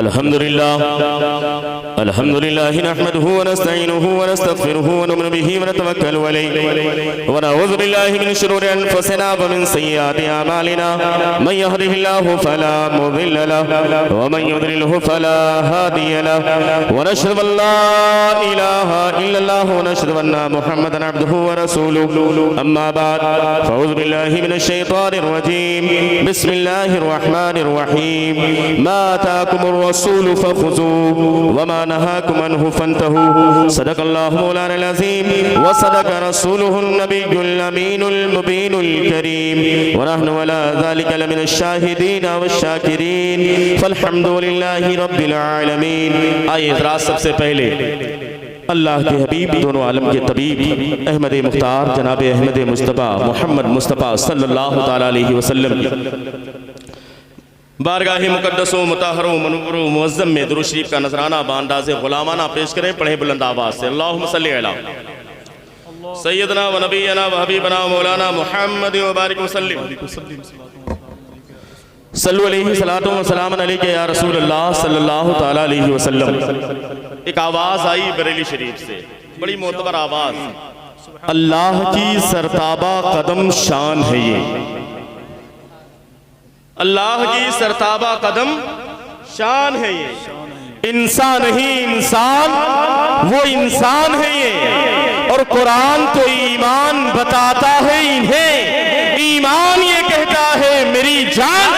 अल्हम्दुलिल्लाह नहमदुहु व नस्तईनुहु व नस्तगफिरुहु व नु'मिनु बिही व नतवक्कलु अलैहि व नऊज़ु बिल्लाहि मिन शुरूरि अनफुसिना व मिन सय्यिआति अमालिना मन यहदिहिल्लाहु फला मुदिल्ल लहु व मन युद्लिलहु फला हादिय लहु व नशहदु अन ला इलाहा इल्लल्लाह व नशहदु अन्ना मुहम्मदन अब्दुहु व रसूलुहु अम्मा बाद फ़अऊज़ु बिल्लाहि मिनश शैतानिर रजीम बिस्मिल्लाहिर रहमानिर रहीम मा आताकुमुर रसूलु फखुज़ूहु व मा नहाकुम अन्हु फंतहू सदक़ल्लाहु मौलाना अज़ीम व सदक़ रसूलुहुन नबियुल अमीनुल मुबीनुल करीम व नहनु अला ज़ालिका लमिनश शाहिदीन व शाकिरीन फल्हम्दुलिल्लाहि रब्बिल आलमीन। आइए ज़रा सबसे पहले अल्लाह के हबीब दोनों आलम के तबीब अहमद मुख्तार जनाब अहमद मुस्तफ़ा मोहम्मद मुस्तफ़ा सल्लल्लाहु तआला अलैहि वसल्लम बारगाह मुक़द्दसो मुताहरो मनूरो मुअज़्ज़म में दुरूद शरीफ का नजराना बांदाज़े ग़ुलामाना पेश करें। पढ़ें बुलंद आवाज़ से अल्लाहुम्मा सल्लि अला सय्यदना व नबियना व हबीबना मौलाना मुहम्मद व बारिक वसल्लिम सल्लु अलैहि सलातो व सलामन अलैका या रसूल अल्लाह सल्लल्लाहु तआला अलैहि वसल्लम। एक आवाज़ आई बरेली शरीफ से, बड़ी मोतबर आवाज़, अल्लाह की सरताबा कदम शान है ये, अल्लाह की सरताबा कदम शान है ये, इंसान ही इंसान वो इंसान है ये, और कुरान तो ईमान बताता है इन्हें, ईमान ये कहता है मेरी जान,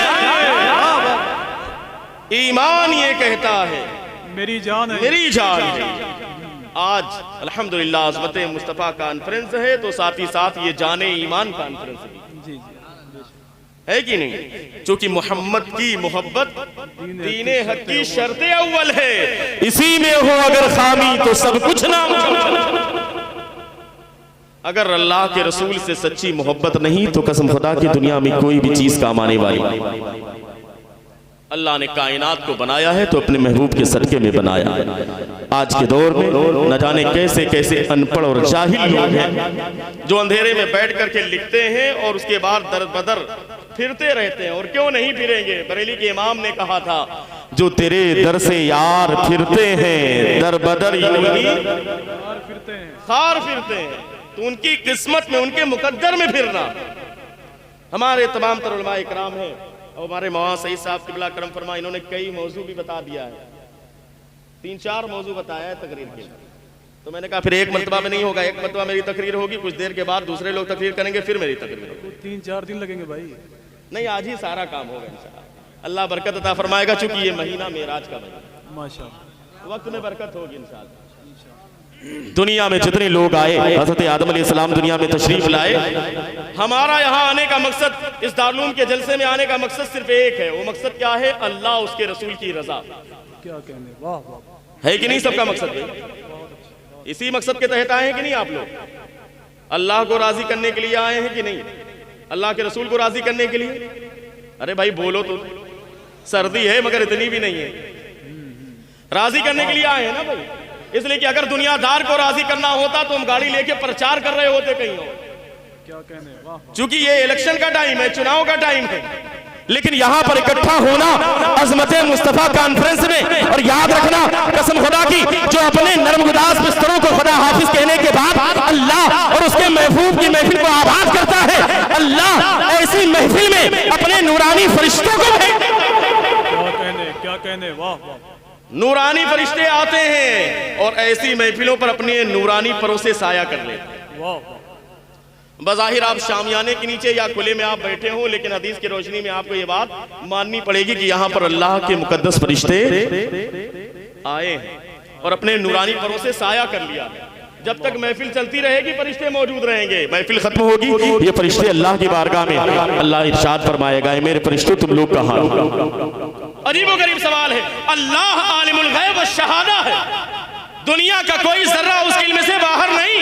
ईमान ये कहता है मेरी जान है, मेरी जान है। आज अल्हम्दुलिल्लाह अज़मत मुस्तफ़ा कॉन्फ्रेंस है तो साथ ही साथ ये जाने ईमान कॉन्फ्रेंस है कि नहीं, क्योंकि मोहम्मद की मोहब्बत दीने हक की शर्ते अव्वल है, इसी में हो अगर खामी तो सब कुछ नामुमकिन। अगर अल्लाह के रसूल से सच्ची मोहब्बत नहीं तो कसम खुदा की दुनिया में कोई भी चीज काम आने वाली। अल्लाह ने कायनात को बनाया है तो अपने महबूब के सदके में बनाया है। आज के दौर में न जाने कैसे कैसे अनपढ़ और जाहिल लोग हैं जो अंधेरे में बैठ करके लिखते हैं और उसके बाद दर बदर फिरते रहते हैं। और क्यों नहीं फिरेंगे, बरेली के इमाम ने कहा था जो तेरे दर से यार फिरते हैं दर बदर खार फिरते हैं तो उनकी किस्मत में उनके मुकद्दर में फिरना। हमारे तमाम तर उलमा इकराम हैं और हमारे मौलाना सईद साहब क़िबला करम फरमा, इन्होंने कई मौजू भी बता दिया है, 3-4 मौजू बताया है तकरीर के। तो मैंने कहा फिर एक मरतबा में नहीं होगा, एक मरतबा मेरी तकरीर होगी, कुछ देर के बाद दूसरे लोग तकरीर करेंगे, फिर मेरी तकरीर होगी। 3-4 दिन लगेंगे भाई, नहीं आज ही सारा काम होगा इंशाअल्लाह। अल्लाह बरकत अता फरमाएगा, चूंकि ये महीना मेराज का महीना, माशाअल्लाह वक्त में बरकत होगी इंशाअल्लाह। दुनिया में जितने लोग आए, हज़रत आदम अलैहिस्सलाम दुनिया में तशरीफ लाए, हमारा यहाँ आने का मकसद, इस दारुल के जलसे में आने का मकसद सिर्फ एक है। वो मकसद क्या है? अल्लाह उसके रसूल की रजा। क्या कहने, वाह वाह, है कि नहीं सबका मकसद है? इसी मकसद के तहत आए हैं कि नहीं आप लोग? अल्लाह को राजी करने के लिए आए हैं कि नहीं? अल्लाह के रसूल को राजी करने के लिए? अरे भाई बोलो तो, सर्दी है मगर इतनी भी नहीं है, राजी करने के लिए आए हैं ना भाई। इसलिए कि अगर दुनियादार को राजी करना होता तो हम गाड़ी लेके प्रचार कर रहे होते कहीं और। क्या कहने, वाह। चूंकि ये इलेक्शन का टाइम है, चुनाव का टाइम है, लेकिन यहाँ पर इकट्ठा होना अज़मत मुस्तफ़ा कॉन्फ्रेंस में, और याद रखना कसम खुदा की, जो अपने नर्मगुदास बिस्तरों को खुदा हाफिज कहने के बाद अल्लाह और उसके महबूब की महफिल को आबाद करता है, अल्लाह ऐसी महफिल में अपने नूरानी फरिश्तों को क्या कहने, वाह वाह। नूरानी फरिश्ते आते हैं और ऐसी महफिलों पर अपने नूरानी परों से साया कर लेते हैं। वाह। बज़ाहिर आप शामियाने के नीचे या खुले में आप बैठे हो, लेकिन हदीस की रोशनी में आपको ये बात माननी पड़ेगी कि यहाँ पर अल्लाह के मुकद्दस फरिश्ते आए हैं और अपने नूरानी परों से साया कर लिया। जब तक महफिल चलती रहेगी फरिश्ते मौजूद रहेंगे, महफिल खत्म होगी ये फरिश्ते अल्लाह की बारगाह में अल्लाह इरशाद फरमाएगा, मेरे फरिश्तों तुम लोग कहाँ हो? अजीबोगरीब सवाल है। अल्लाह आलिमुल गैब व शहादा है, दुनिया का कोई जर्रा उसके इल्म से बाहर नहीं,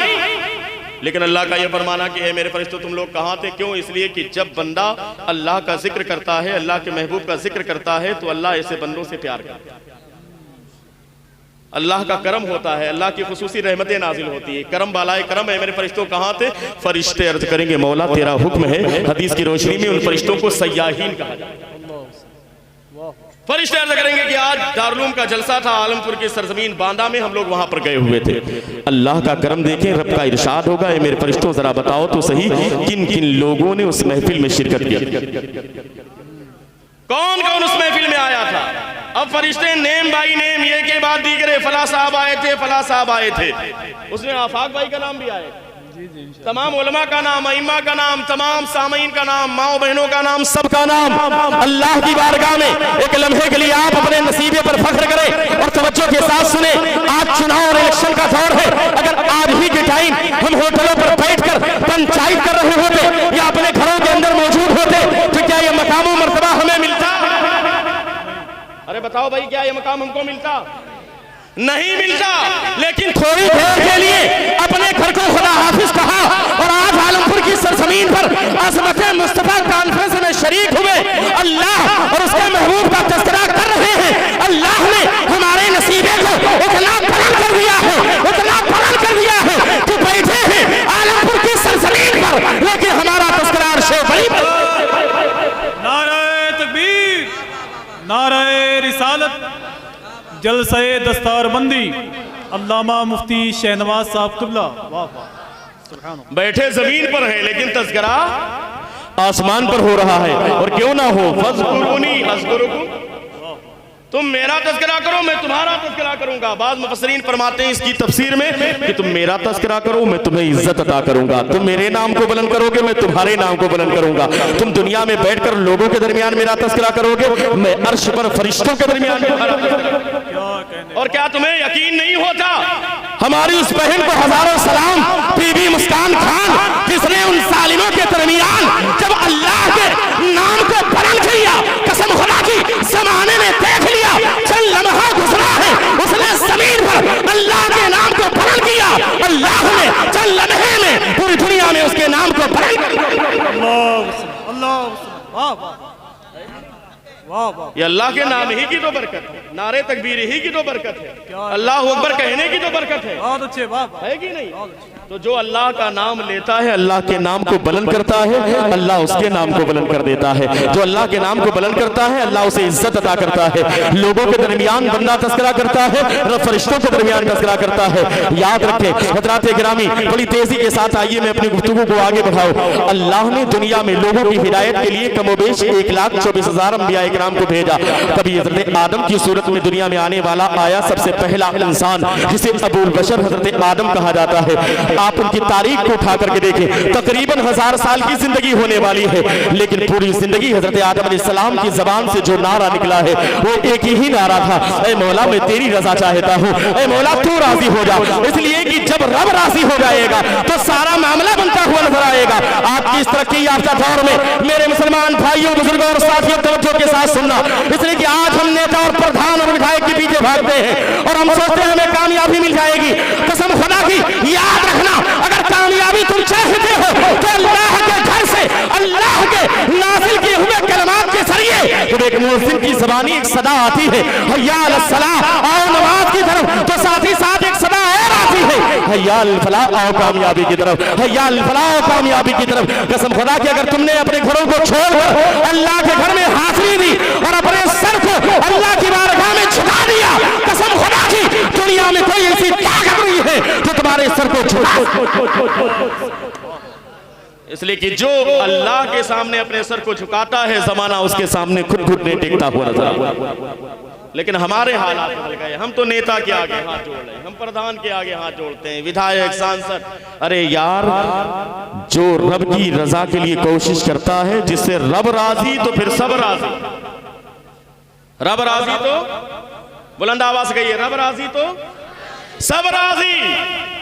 लेकिन अल्लाह का यह फरमाना कि है मेरे फरिश्तों तुम लोग कहाँ थे? क्यों? इसलिए कि जब बंदा अल्लाह का जिक्र करता है, अल्लाह के महबूब का जिक्र करता है तो अल्लाह ऐसे बंदों से प्यार करता है। अल्लाह का करम होता है, अल्लाह की खुसूसी रहमतें नाजिल होती है। करम बालाए करम है, मेरे फरिश्तों कहाँ थे? फरिश्ते अर्ज करेंगे मौला तेरा हुक्म है। हदीस की रोशनी में उन फरिश्तों को सयाहीन कहा जाता है। फरिश्ते अर्ज करेंगे कि आज दारुल का जलसा था आलमपुर की सरजमीन बांदा में, हम लोग वहां पर गए हुए थे। अल्लाह का करम देखें, रब का इरशाद होगा, ए मेरे फरिश्तों जरा बताओ तो सही किन किन लोगों ने उस महफिल में शिरकत की, कौन कौन उस महफिल में आया था। अब फरिश्ते नेम बाई नेम, ये के बाद दीगरे, फला साहब आए थे, फला साहब आए थे। उसमें आफाक भाई का नाम भी आया, तमाम उलमा का नाम, अइम्मा का नाम, तमाम सामीन का नाम, माओ बहनों का नाम, सबका नाम। अल्लाह की बारगाह में एक लम्हे के लिए आप अपने नसीबे पर फख्र करें और तवज्जो के साथ सुने। आज चुनाव और इलेक्शन का दौर है। अगर आज ही के टाइम हम होटलों पर बैठकर पंचायत कर रहे होते या अपने घरों के अंदर मौजूद होते तो क्या ये मकाम व मर्तबा हमें मिलता? अरे बताओ भाई, क्या ये मकाम हमको मिलता? नहीं मिलता। लेकिन थोड़ी देर के लिए अपने घर को खुदा हाफिज कहा और आज आलमपुर की सरजमीन पर अज़मत मुस्तफा कॉन्फ्रेंस में शरीक हुए, अल्लाह और उसके महबूब का तज़किरा कर रहे हैं। अल्लाह ने हमारे नसीबे को इतना बुलंद कर दिया है, इतना बुलंद कर दिया है कि बैठे हैं आलमपुर की सरजमीन पर, लेकिन हमारा तज़किरा अर्शे बरी पर। नारे तकबीर, नारे रिसालत, जलसे दस्तारबंदी, अल्लामा मुफ्ती शहनवाज साहब क़िबला। वाह वाह, सुभान अल्लाह। बैठे जमीन पर है लेकिन तज़किरा आसमान पर हो रहा है। और क्यों ना हो, फ़ज़कुरूनी अज़कुरुकुम, तुम मेरा तज़किरा करो मैं तुम्हारा तज़किरा करूंगा। बाज़ मुफ़स्सिरीन फरमाते हैं इसकी तफसीर में कि तुम मेरा तज़किरा करो मैं तुम्हें इज्जत अता करूंगा, तुम मेरे नाम को बुलंद करोगे मैं तुम्हारे नाम को बुलंद करूंगा, तुम दुनिया में बैठकर लोगों के दरमियान मेरा तज़किरा करोगे, मैं अर्श पर फरिश्तों के दरमियान। और क्या तुम्हें यकीन नहीं होता? हमारी उस बहन को हजारों सलाम, बीबी मुस्कान खान, जिसने उन सालिमों के दरमियान जब अल्लाह के नाम को बुलंद किया, कसम खुदा की ज़माने में देख लिया, चंद लम्हा गुजरा है उसने जमीन पर अल्लाह के नाम को बुलंद किया, अल्लाह ने चंद लम्हे में पूरी दुनिया में उसके नाम को बुलंद किया। अल्लाह, वाह वाह वाह वाह, ये अल्लाह के नाम ही की तो बरकत है, नारे तकबीर ही की तो बरकत है, अल्लाह अकबर कहने की तो बरकत है। बहुत अच्छे, वाह है कि नहीं? तो जो अल्लाह का नाम लेता है अल्लाह के नाम को बुलंद करता है, अल्लाह उसके नाम को बुलंद कर देता है। जो अल्लाह के नाम को बुलंद करता है अल्लाह उसे इज्जत अता करता है। लोगों के दरमियान बंदा तज़किरा करता है, फरिश्तों के दरमियान तज़किरा करता है। याद रखें हज़रात गिरामी, बड़ी तेजी के साथ आइए मैं अपनी गुफ्तगू को आगे बढ़ाऊं। अल्लाह ने दुनिया में लोगों की हिदायत के लिए कमोबेश 1,24,000 अंबिया इकराम को भेजा। कभी हज़रत आदम की सूरत में दुनिया में आने वाला आया सबसे पहला इंसान, जिसे अबुल बशर हज़रत आदम कहा जाता है। आप उनकी तारीख को उठा करके देखें, तकरीबन 1000 साल की जिंदगी होने वाली है, लेकिन पूरी जिंदगी हजरत आदम अलैहिस्सलाम की जबान से जो नारा निकला है वो एक ही नारा था, ऐ मौला मैं तेरी रजा चाहता हूँ, ऐ मौला तू राजी हो जा। इसलिए कि जब रब राजी हो जाएगा तो सारा मामला बनता हुआ नजर आएगा। आज की इस तरक्की याफ्ता दौर में मेरे मुसलमान भाइयों, बुजुर्गों और साथियों तवज्जो के साथ सुनना, इसलिए कि आज हम नेता और प्रधान और विधायक के पीछे भागते हैं और हम सोचते हैं हमें कामयाबी मिल जाएगी। कसम खुदा की याद रखना, अगर कामयाबी तुम चाहते हो तो अल्लाह के घर से अल्लाह के नाज़िल किए हुए कलमात के जरिए जब एक मुअज्जिन की ज़बानी एक सदा आती है, हय्या अलस सलाह, आओ नमाज की तरफ, तो साथ ही साथ एक सदा और आती है, हय्या अल फलाह, आओ कामयाबी की तरफ, हय्या अल फलाह, आओ कामयाबी की तरफ। कसम खुदा की अगर तुमने अपने घरों को छोड़कर अल्लाह के घर में हाजिरी दी और अपने सर को अल्लाह की बारगाह में झुका दिया, कसम खुदा की दुनिया में कोई ऐसी ताकत नहीं है जो तुम्हारे सर को झुका। इसलिए कि जो अल्लाह के सामने अपने सर को झुकाता है जमाना उसके सामने खुद घुटने टेकता हुआ नजर आता। लेकिन हमारे हालात बदल गए, हम तो नेता के आगे हाथ जोड़ रहे हैं, हम प्रधान के आगे हाथ जोड़ते हैं, विधायक सांसद। अरे यार, जो रब की रजा के लिए कोशिश करता है, जिससे रब राजी तो फिर सब राजी, रब राजी तो बुलंद आवाज से कहिए, रब राजी तो सब राजी।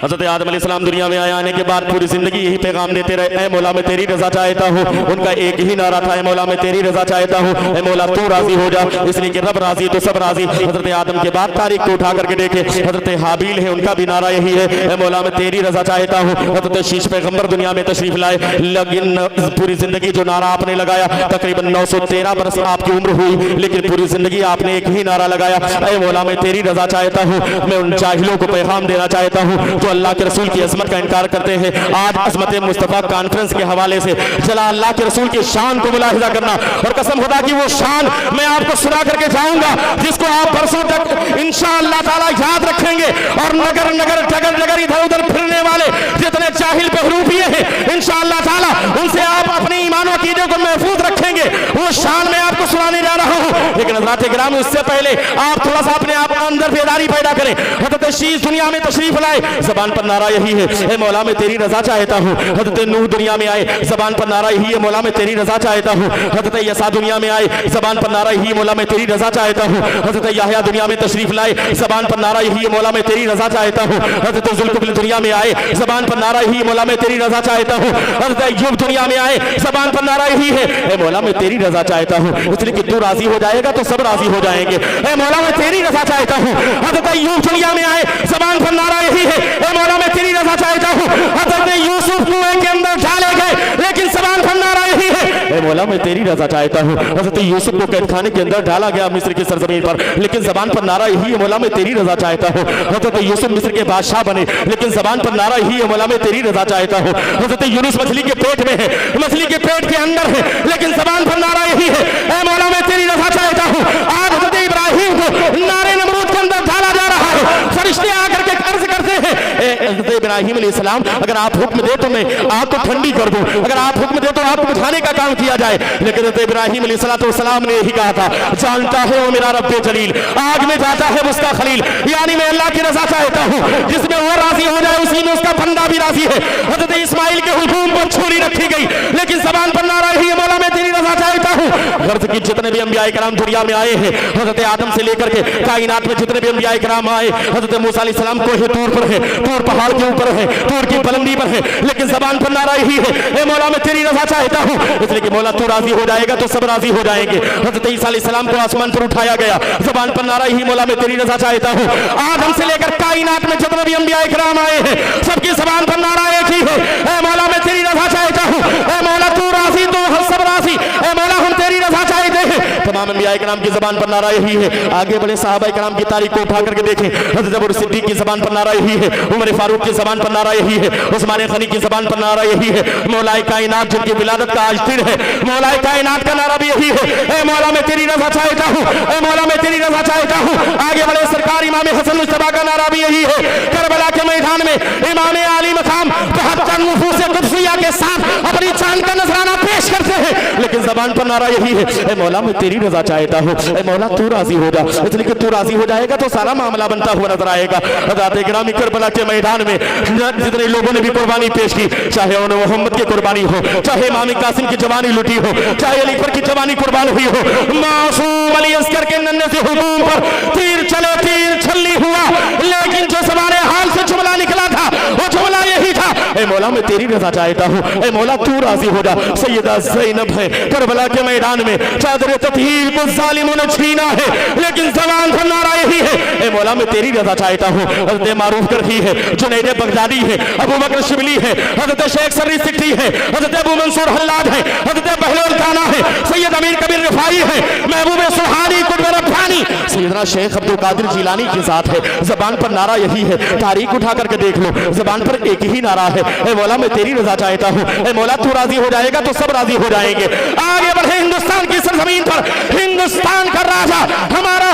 हज़रत आदम अलैहिस्सलाम दुनिया में आने के बाद पूरी जिंदगी यही पैगाम देते रहे, ऐ मौला मैं तेरी रजा चाहता हूँ। उनका एक ही नारा था, ऐ मौला मैं तेरी रजा चाहता हूँ, ऐ मौला तू राजी हो जा। इसलिए कि रब राजी तो सब राजी। हज़रत आदम के बाद तारीख को उठा करके देखे, हज़रत हाबील है, उनका भी नारा यही है, ऐ मौला मैं तेरी रजा चाहता हूँ। हज़रत शीश पैगंबर दुनिया में तशरीफ लाए, लेकिन पूरी जिंदगी जो नारा आपने लगाया, तकरीबन 913 बरस आपकी उम्र हुई, लेकिन पूरी जिंदगी आपने एक ही नारा लगाया, ऐ मौला मैं तेरी रजा चाहता हूँ। मैं उन जाहिलों को पैगाम देना चाहता हूँ जो अल्लाह के रसूल की अजमत का इनकार करते हैं। आज अजमत मुस्तफ़ा कॉन्फ्रेंस के हवाले से चला अल्लाह के रसूल की शान को मुलाहिजा करना, और कसम खुदा की वो शान मैं आपको सुना करके जाऊंगा जिसको आप परसों तक इंशाअल्लाह ताला याद रखेंगे। और नगर नगर डगर डगर इधर उधर फिरने वाले जितने जाहिल बहरूपिये हैं इंशाअल्लाह ताला उनसे आप अपने ईमान और अकीदे को महफूज रखेंगे। वो शान मैं आपको सुनाने जा रहा हूँ, लेकिन हज़रात गिरामी उससे पहले आप थोड़ा सा अपने आप अंदर बेदारी पैदा करें। हज़रत शीश दुनिया में तशरीफ लाए, ज़बान पर नारा यही है, ए मौला मैं तेरी रजा चाहता हूँ। हज़रत नूह दुनिया में आए, ज़बान पर नारा यही है, मौला मैं तेरी रजा चाहता हूँ। हज़रत यसा दुनिया में आए, ज़बान पर नारा यही है, मौला मैं तेरी रजा चाहता हूँ। हज़रत याहया दुनिया में तशरीफ लाए, ज़बान पर नारा यही है, मौला मैं तेरी रजा चाहता हूँ। हज़रत ज़ुल्किफ़्ल दुनिया में आए, ज़बान पर नारा यही है, मौला मैं तेरी रजा चाहता हूँ। हज़रत अय्यूब दुनिया में आए, ज़बान पर नारा यही है, ए मौला मैं तेरी रजा चाहता हूँ। इसलिए कि तू राजी हो जाएगा तो सब राजी हो जाएंगे। ए मौला मैं तेरी रजा चाहता हूँ। हज़रत अय्यूब दुनिया में आए, ज़बान पर नारा यही है, ए मौला मैं तेरी रजा चाहता हूँ। हज़रत यूसुफ कुएं के अंदर डाले गए, लेकिन ज़बान पर नारा यही है, ए मौला मैं तेरी रजा चाहता हूँ। हज़रत यूसुफ को कैदखाने के अंदर डाला गया मिस्र की सरजमीन पर, लेकिन ज़बान पर नारा यही है, मौला मैं तेरी रजा चाहता हूँ। हज़रत यूसुफ मिस्र के बादशाह बने, लेकिन ज़बान पर नारा यही है, मौला मैं तेरी रजा चाहता हूँ। हज़रत यूनुस मछली के पेट में है, मछली के पेट के अंदर है, लेकिन ज़बान पर नारा यही है, ए मौला मैं तेरी रजा चाहता हूँ। आज हज़रत इब्राहिम को नारे नमरूद के अंदर डाला जा रहा है, फरिश्ते आकर के अर्ज करते हैं, हज़रत इब्राहिम अलैहिस्सलाम अगर आप हुक्म दे तो मैं आग को ठंडी कर दूं, अगर आप हुक्म दे तो आग को बुझाने का काम किया जाए। लेकिन हज़रत इब्राहिम अलैहिस्सलाम ने यही कहा था, जानता है वो मेरा रब्बे जलील, आग में जाता है उसका खलील, यानी मैं अल्लाह की रजा चाहता हूँ, जिसमें वो राजी हो जाए उसी में उसका बंदा भी राजी है। हज़रत इस्माइल के हुजूम पर छुरी रखी गई, लेकिन ज़बान पर नारा यही है, मौला मैं तेरी रजा चाहता हूँ। गर्ज की जितने भी अंबिया किराम दुनिया में आए हैं, हज़रत आदम से लेकर के कायनात में जितने भी अंबिया किराम आए, हज़रत मूसा अलैहिस्सलाम को है तूर पर है, तूर पहाड़ के ऊपर है, तूर की बुलंदी पर है, लेकिन ज़बान पर नारा यही है, ए मौला मैं तेरी रजा चाहता हूँ। इसलिए कि मौला तू राजी हो जाएगा तो सब राजी हो जाएंगे। हज़रत ईसा अलैहिस्सलाम को आसमान पर उठाया गया, ज़बान पर नारा यही, मौला मैं तेरी रजा चाहता हूँ। आदम से लेकर कायनात में जितने भी अंबिया किराम आए हैं, सबकी ज़बान पर नारा एक ही है, ए मौला मैं तेरी रजा चाहता हूँ। ए मौला तू राजी तो हम सब राजी, ए मौला हम तेरी रजा चाहते हैं। तमाम अंबिया किराम की ज़बान पर नारा यही है। आगे बड़े सहाबा किराम की तारीख को उठा करके देखें, हज़रत अबू सिद्दीक़ की ज़बान पर नारा यही है, उमर फारूक की ज़बान पर नारा यही है, उस्मान गनी की ज़बान पर नारा यही है, मौलाए कायनात जिनकी विलादत का आज दिन है, मौलाए कायनात का नारा भी यही है, ए मौला मैं तेरी रजा चाहता हूँ, ए मौला मैं तेरी रजा चाहता हूँ। आगे बड़े सरकार इमाम हसन मुस्तफा का नारा भी यही है। करबला के मैदान में इमाम आली मकाम 72 नफूस कुदसिया के साथ अपनी जान का नजराना पेश करते हैं, लेकिन ज़बान पर नारा यही है, ए मौला मैं तेरी रजा चाहता हूँ, ए मौला तू राजी हो जा। इसलिए कि तू राजी हो जाएगा तो सारा मामला बनता हुआ नजर आएगा। हज़रत गिरामी करबला के मैदान में जितने लोगों ने भी कुर्बानी पेश की, चाहे उन्हें मोहम्मद की कुर्बानी हो, चाहे इमाम कासिम की जवानी लुटी हो, चाहे अली अकबर की जवानी कुर्बान हुई हो, मासूम अली अस्कर के नन्हे से हुजूम पर तीर चले तीर छल्ली हुआ, लेकिन जो सवारे हाल से जुमला निकला था वो जुमला यही था, ए मौला मैं तेरी रजा चाहता हूँ, ए मौला तू राजी हो जा। सैयदा ज़ैनब है करबला के मैदान में, चादर ततीर को जालिमों ने छीना है, लेकिन ज़बान पर नारा यही है, ए मौला मैं तेरी रजा चाहता हूँ। हज़रत मारूफ करही है, जुनैद बगदादी है, अबू बकर शिबली है, हज़रत शेख सरी सिक्टी है, हज़रत अबू मंसूर हल्लाद है, हज़रत बहलोल खाना है, सैयद अमीर कबीर रिफाई है, महबूब सुहानी कुतुब रब्बानी सैयदना शेख अब्दुल कादिर जिलानी के साथ है। ज़बान पर नारा यही है, तारीख उठा करके देख लो, ज़बान पर एक ही नारा है, ए मौला मैं तेरी रजा चाहता हूँ, ए मौला तू राजी हो जाएगा तो सब राजी हो जाएंगे। आगे बढ़े हिंदुस्तान की सरजमीन पर, हिंदुस्तान का राजा हमारा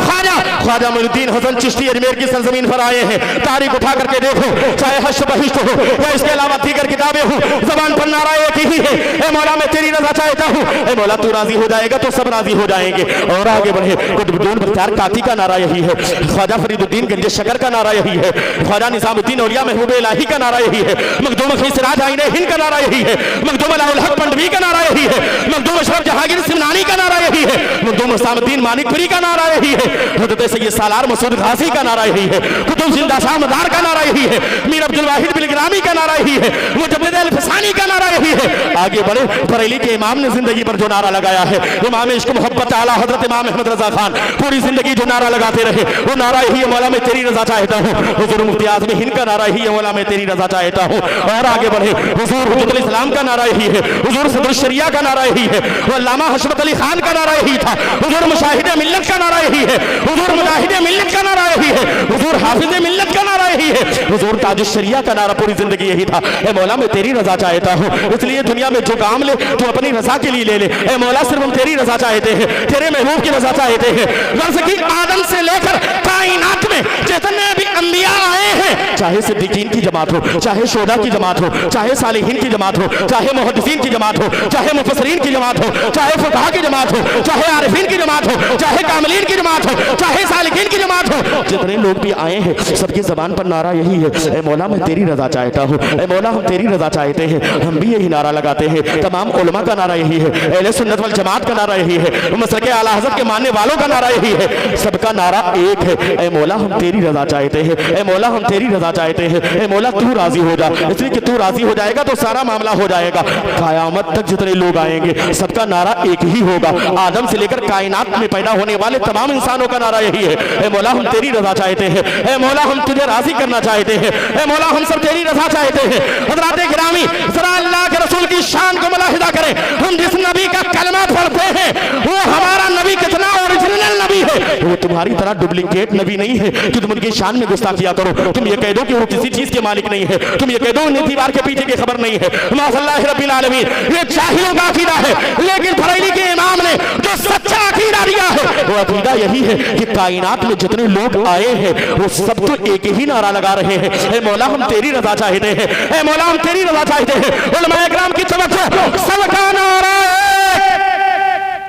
ख्वाजा मोइनुद्दीन हसन चिश्ती अजमेर की सरजमीन पर आए हैं। तारीख उठा करके देखो, चाहे हश्र बहिश्त हो या इसके अलावा दीगर किताबें हो, ज़बान पर नारा एक ही है, ए मौला मैं तेरी रजा चाहता हूँ, ए मौला तू राजी हो जाएगा तो सब राजी हो जाएंगे। और आगे बढ़े कुतुबुद्दीन बख्तियार काकी का नारा यही है, ख्वाजा फरीदुद्दीन गंज शकर का नारा यही है, ख्वाजा निजामुद्दीन औलिया महबूब इलाही का नारा यही है, मखदूम खीसराज आईने हिंद का नारा यही है, मखदूम अलाउल हक पंडवी का नारा यही है, मखदूम अशरफ जहांगीर सिमनानी का नारा यही है, मखदूम हुसैनुद्दीन मानिकपुरी का नारा यही है, हज़रत सैयद सालार मसूद गाजी का नारा यही है, कुतुब जिंदा शाह मदार का नारा यही है, मीर अब्दुल वाहिद बिलग्रामी का नारा यही है, मुजद्दिद अल-फसानी का नारा यही है। आगे बढ़े, बरेली के इमाम ने जिंदगी पर जो नारा लगाया है, इमाम इश्क मोहब्बत आला हज़रत इमाम अहमद रजा खान पूरी जिंदगी जो नारा लगाते रहे, वो नारा यही है, मौला मैं तेरी रजा चाहता हूँ। हुजूर मुफ्ती आज़म हिंद का नारा यही है, मौला मैं तेरी रजा चाहता हूँ। और आगे बढ़े, हुजूर हुज्जतुल इस्लाम का नारा यही है, हुजूर सदरुल शरिया का नारा यही है, अल्लामा हशमत अली खान का नारा यही था, हुजूर मुशाहिद मिल्लत का नारा यही है, हुजूर मुजाहिद मिल्लत का नारा यही है, हुजूर हाफिज मिल्लत का नारा यही है, हुजूर ताज शरिया का नारा पूरी जिंदगी यही था। ए मौला मैं तेरी रजा चाहता हूँ, इसलिए दुनिया में जो काम ले तू अपनी रजा के लिए ले ले। ए मौला सिर्फ हम तेरी रजा चाहते हैं, तेरे महबूब की रजा चाहते हैं। गर्ज की आदम से लेकर कायनात में जितने भी अंबिया आए हैं, चाहे सिद्दीकीन की जमात हो, चाहे शोदा की जमात हो, चाहे सालिहीन की जमात हो, चाहे मुहद्दिसीन की जमात हो, चाहे मुफस्सिरीन की जमात हो, चाहे फुक़हा की जमात हो, चाहे आरिफीन की जमात हो, चाहे कामिलीन की जमात हो, चाहे सालिकीन की जमात हो, जितने लोग भी आए हैं सबकी जबान पर नारा यही है, ए मौला मैं तेरी रजा चाहता हूँ। ए मौला हम तेरी रजा चाहते हैं, हम भी यही नारा लगाते हैं। तमाम उलमा का नारा यही है, अहले सुन्नत वल जमात का नारा यही है, मसलके आला हज़रत के मानने वालों का नारा यही है, सबका नारा एक है, ए मौला हम तेरी रजा चाहते हैं, ए मौला हम तेरी रजा चाहते हैं। ए मौला तू राजी हो जा, इसलिए कि तू राजी हो जाएगा तो सारा मामला हो जाएगा। क़यामत तक जितने लोग आएंगे सबका नारा एक ही होगा, आदम से लेकर कायनात में पैदा होने वाले तमाम इंसानों का नारा यही है, ए मौला हम तेरी रजा चाहते हैं, ए मौला हम तुझे राजी करना चाहते हैं, ए मौला हम सब तेरी रजा चाहते हैं। हज़रात गिरामी जरा अल्लाह के रसूल की शान को मुलाहिजा करें, हम जिस नबी का कलमा पढ़ते हैं वो हमारा नबी कितना ओरिजिनल नबी है, वो तुम्हारी तरह डुप्लीकेट नबी नहीं है कि तुम उनकी शान में गुस्ताखिया करो। तुम ये कह दो कि वो किसी चीज के मालिक नहीं है, तुम ये कह दो उन्हें दीवार के पीछे की खबर नहीं है। माशअल्लाह रब्बिल आलमीन, ये जाहिलों का अकीदा है, लेकिन बरेली के इमाम ने जो सच्चा अकीदा दिया है वो अकीदा यही है कि कायनात में जितने लोग आए हैं वो सब तो एक ही नारा लगा रहे हैं, ए मौला हम तेरी रजा चाहते हैं, ए मौला हम तेरी रजा चाहते हैं। उलमाए इकराम की तवज्जो, सबका नारा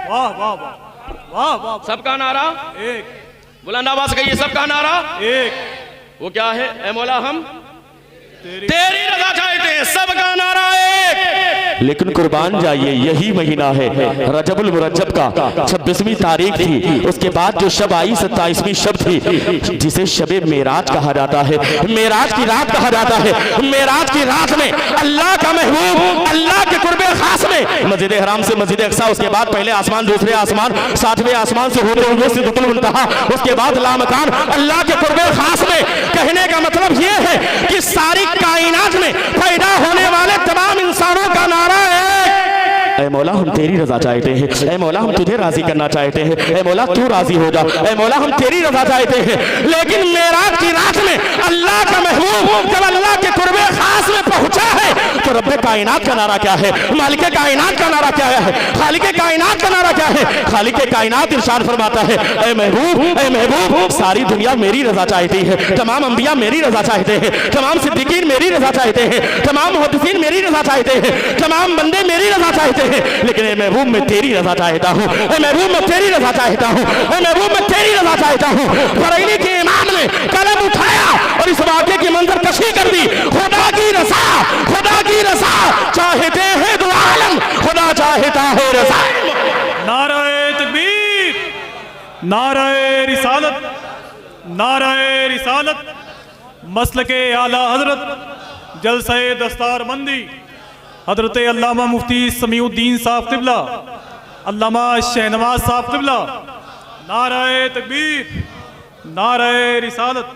वाह वाह वाह वाह वाह, सबका नारा एक, बुलंद आवाज कहिए, सबका नारा एक, वो क्या है, ए मौला हम तेरी रजा चाहते हैं, सबका नारा एक। लेकिन कुर्बान जाइए यही महीना है रजबुल मुरज्जब का 26वीं तारीख थी, उसके बाद जो शब आई 27वीं शब थी जिसे शबे मेराज कहा जाता है, मेराज की रात कहा जाता है। मेराज की रात में अल्लाह का महबूब अल्लाह के कुर्बे खास में मस्जिद हराम से मस्जिद अक्सा, उसके बाद पहले आसमान, दूसरे आसमान, 7वें आसमान से होते हुए सिदरतुल मुंतहा, उसके बाद लामकान अल्लाह के कुर्बे खास में। कहने का मतलब ये है कि सारी कायनात में पैदा होने वाले तमाम इंसानों का नारा है, ऐ मौला हम तेरी रजा चाहते हैं, ऐ मौला हम तुझे राजी करना चाहते हैं, ऐ मौला तू राजी हो जा, ऐ मौला हम तेरी रजा चाहते हैं। लेकिन मेराज की रात में अल्लाह का महबूब जब अल्लाह के कुर्बे खास में पहुंचा है तो रब्बे कायनात का नारा क्या है, मालिक कायनात का नारा क्या है, खालिक कायनात का नारा क्या है। खालिक कायनात इरशाद फरमाता है, ऐ महबूब सारी दुनिया मेरी रजा चाहती है, तमाम अंबिया मेरी रजा चाहते हैं, तमाम सिद्दीकीन मेरी रजा चाहते हैं, तमाम मुहद्दिसीन मेरी रजा चाहते हैं, तमाम बंदे मेरी रजा चाहते हैं, लेकिन ए महबूब मैं तेरी रजा चाहता हूँ, ए महबूब मैं तेरी रजा चाहता हूँ, ए महबूब मैं तेरी रजा चाहता हूँ। बरेली के इमाम ने कलम उठाया और इस वाक़े की मंजर कशी कर दी, खुदा की रजा चाहते हैं दो आलम, खुदा चाहता है रजा। नाराए तकबीर, नाराए रिसालत, नाराए रिसालत, मसलके आला हजरत जलसे दस्तारबंदी हजरत अल्लामा मुफ्ती समीउद्दीन साहब क़िबला, अल्लामा शहनवाज साहब क़िबला। नाराए तकबीर, नाराए रिसालत।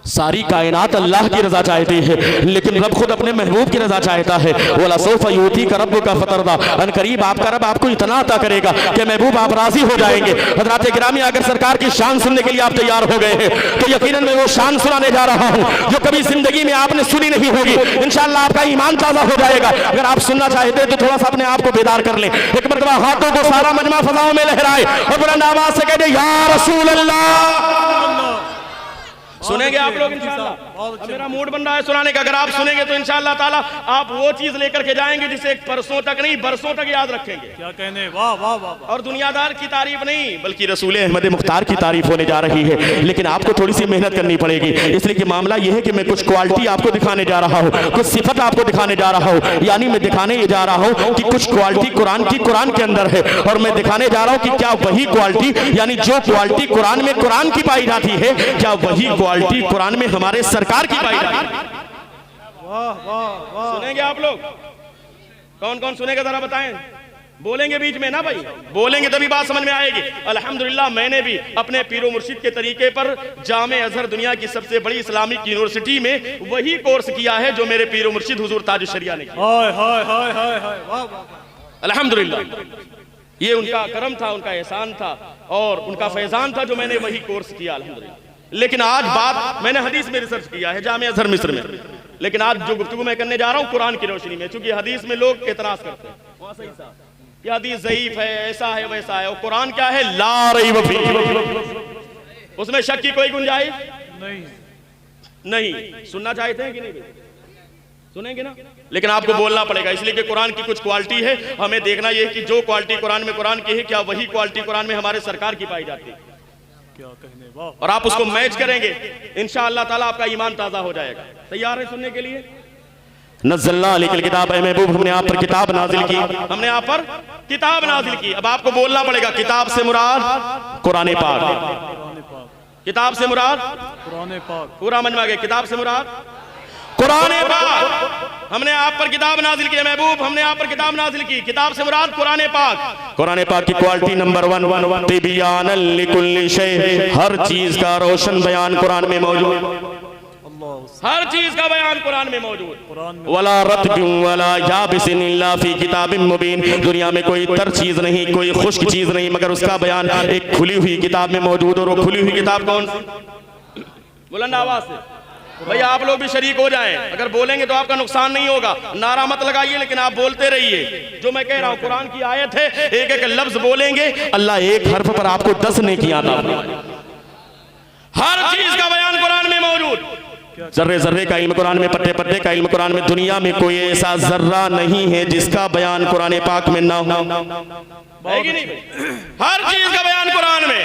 सारी कायनात अल्लाह की रजा चाहती है, लेकिन रब खुद अपने महबूब की रजा चाहता है। वला सौफ यूती का रब का फतरदा, अनकरीब आपका रब आपको इतना अता करेगा कि महबूब आप राजी हो जाएंगे। हज़रात गिरामी, अगर सरकार की शान सुनने के लिए आप तैयार हो गए हैं तो यकीनन मैं वो शान सुनाने जा रहा हूँ जो कभी जिंदगी में आपने सुनी नहीं होगी। इंशाअल्लाह आपका ईमान ताज़ा हो जाएगा। अगर आप सुनना चाहते हैं तो थोड़ा सा अपने आप को बेदार कर लें, एक मरतबा हाथों को सारा मजमा फजाओं में लहराए और बुलंद आवाज से कह दे, या रसूल अल्लाह। सुनेंगे आप लोग इंशाअल्लाह। मेरा मूड बन रहा है सुनाने का, अगर आप सुनेंगे तो इंशाअल्लाह ताला आप वो चीज लेकर के जाएंगे जिसे परसों तक नहीं बरसों तक याद रखेंगे। क्या कहने, वाह वाह वाह। और दुनियादार की तारीफ नहीं बल्कि रसूल अहमद मुख्तार की तारीफ होने जा रही है, लेकिन आपको थोड़ी सी मेहनत करनी पड़ेगी। इसलिए कि मामला यह है कि मैं कुछ क्वालिटी आपको दिखाने जा रहा हूँ, कुछ सिफत आपको दिखाने जा रहा हूँ, यानी मैं दिखाने ये जा रहा हूँ कि कुछ क्वालिटी कुरान के अंदर है, और मैं दिखाने जा रहा हूँ कि क्या वही क्वालिटी, यानी जो क्वालिटी कुरान में कुरान की पाई जाती है, क्या वही क्वालिटी कुरान में हमारे सरकार की पाई जाती है। वाह वाह वाह। सुनेंगे आप लोग? कौन कौन सुनेगा जरा बताएं। बोलेंगे बीच में ना भाई, बोलेंगे तभी बात समझ में आएगी। अल्हम्दुलिल्लाह मैंने भी अपने पीरो मुर्शिद के तरीके पर जामे अजहर दुनिया की सबसे बड़ी इस्लामिक यूनिवर्सिटी में वही कोर्स किया है जो मेरे पीरो मुर्शिद हुजूर ताज शरिया ने किया। हाय हाय हाय हाय हाय, वाह वाह। अल्हम्दुलिल्लाह ये उनका करम था, उनका एहसान था और उनका फैजान था जो मैंने वही कोर्स किया। अल्हम्दुलिल्लाह लेकिन आज बात मैंने हदीस में रिसर्च किया है जामिया अज़हर मिस्र में, लेकिन आज जो गुफ्तगू मैं करने जा रहा हूँ कुरान की रोशनी में, चूंकि हदीस में लोग एतराज करते हैं वहाँ सही साहब ये हदीस ज़ईफ है, ऐसा है वैसा है, और कुरान क्या है, ला रैब फीह, उसमें शक की कोई गुंजाइश नहीं। सुनना चाहते हैं कि नहीं? सुनेंगे ना, लेकिन आपको बोलना पड़ेगा, इसलिए कि कुरान की कुछ क्वालिटी है, हमें देखना यह कि जो क्वालिटी कुरान में कुरान की है, क्या वही क्वालिटी कुरान में हमारे सरकार की पाई जाती है? क्या कहने, वाह। और आप उसको मैच करेंगे, इंशाअल्लाह ताला आपका ईमान ताजा हो जाएगा। तैयार है सुनने के लिए? नज़्ज़लना अलैकल किताब, ऐ महबूब हमने आप पर किताब नाजिल की, हमने आप पर किताब नाजिल की। अब आपको बोलना पड़ेगा किताब से मुराद कुरान पाक, किताब से मुराद कुरान पाक, पूरा मजमा के किताब से मुराद कुरान पाक। हमने आप पर किताब नाजिल की महबूब, हमने आप पर किताब नाजिल की, किताब से मुराद कुरान पाक। कुरान पाक की क्वालिटी नंबर 1 तिबियानन लिकुल्लि शै, हर चीज का रोशन बयान कुरान में मौजूद, हर चीज का बयान कुरान में मौजूद। वला रत्बिन वला याबिसिन इल्ला फी किताबिन मुबीन, दुनिया में कोई तर चीज नहीं, कोई खुश्क चीज नहीं, मगर उसका बयान एक खुली हुई किताब में मौजूद। और वो खुली हुई किताब कौन सी? बुलंद आवाज से भैया आप लोग भी शरीक हो जाएं, अगर बोलेंगे तो आपका नुकसान नहीं होगा, नारा मत लगाइए, लेकिन आप बोलते रहिए। जो मैं कह रहा हूं कुरान की आयत है, एक एक लफ्ज बोलेंगे, अल्लाह एक हर्फ पर आपको 10 नेकियां अता फरमाएगा। हर चीज का बयान कुरान में मौजूद, जर्रे जर्रे का इल्म कुरान में, पत्ते पत्ते का इल्म कुरान में। दुनिया में कोई ऐसा जर्रा नहीं है जिसका बयान कुरान पाक में ना हो, है कि नहीं? हर चीज का बयान कुरान में।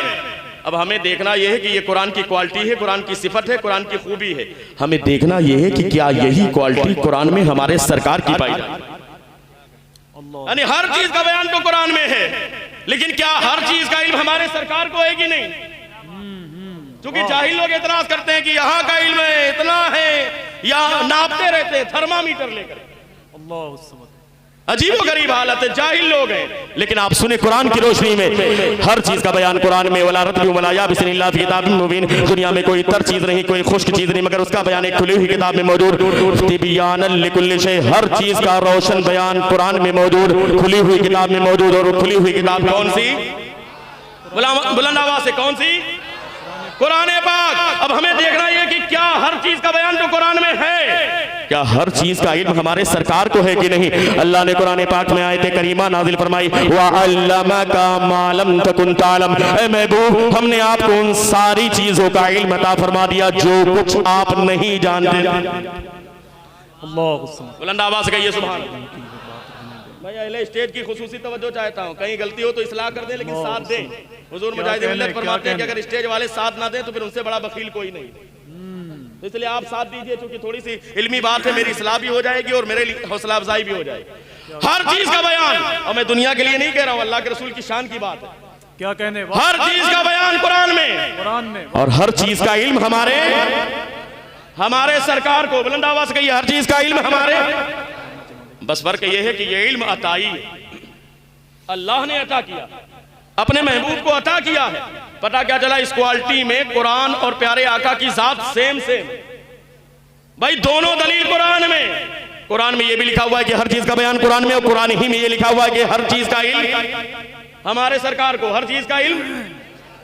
अब हमें देखना यह है कि ये कुरान की क्वालिटी है, कुरान की सिफत है, कुरान की खूबी है। हमें देखना यह है कि क्या यही क्वालिटी कुरान में हमारे सरकार की पाई जाती है? यानी हर चीज का बयान तो कुरान में है, लेकिन क्या हर चीज का इल्म हमारे सरकार को है कि नहीं? क्योंकि जाहिल लोग एतराज करते हैं कि यहाँ का इल्म इतना है, यहाँ नापते रहते हैं थर्मामीटर लेकर। अजीब गरीब हालत है, जाहिल लोग हैं। लेकिन आप सुने कुरान की रोशनी में, हर चीज का बयान कुरान में, वला रत्बिन वला याबिसिन इल्ला फी किताबिन मुबीन, दुनिया में कोई तर चीज नहीं, कोई खुश्क चीज नहीं, मगर उसका बयान एक खुली हुई किताब में मौजूद। तिबियानन लिकुल्लि शै, हर चीज का रोशन बयान कुरान में मौजूद, खुली हुई किताब में मौजूद। और खुली हुई किताब कौन सी? बुलंद आवाज से कौन सी? कुरान पाक। अब हमें देखना यह कि क्या हर चीज का बयान तो कुरान में है, क्या हर चीज का इल्म हमारे सरकार को है कि नहीं? अल्लाह ने कुरान पाक में आयत करीमा नाजिल फरमाई, व अल्लमका मा लम तकुन तालम, ऐ महबूब हमने आपको उन सारी चीजों का इल्म अता फरमा दिया जो कुछ आप नहीं जानते। बुलंद आवाज से कहिए सुभान अल्लाह। मैं अहले स्टेज की खुसूसी तवज्जो चाहता हूँ, कहीं गलती हो तो इस्लाह कर दे, लेकिन साथ दे। हुजूर मुजाहिद मिल्लत फरमाते हैं कि अगर स्टेज वाले साथ ना दें तो फिर उनसे बड़ा बखील कोई नहीं। तो इसलिए आप साथ दीजिए, क्योंकि थोड़ी सी इल्मी बात है, मेरी इस्लाह भी हो जाएगी और मेरे लिए हौसला अफजाई भी हो जाएगी। हर चीज का बयान, और मैं दुनिया के लिए नहीं कह रहा हूँ, अल्लाह के रसूल की शान की बात है। क्या कहने, हर चीज का बयान कुरान में, और हर चीज का इल्म हमारे सरकार को, बुलंद आवाज से कहिए, हर चीज का इल्म हमारे। बस फर्क यह है कि यह इल्म अताई अल्लाह ने अता किया, अपने महबूब को अता किया है। पता क्या चला? इस क्वालिटी में कुरान और प्यारे आका की जात सेम भाई, दोनों दलील कुरान में। कुरान में यह भी लिखा हुआ है कि हर चीज का बयान कुरान में, और कुरान ही में यह लिखा हुआ है कि हर चीज का इल्म हमारे सरकार को, हर चीज का इल्म,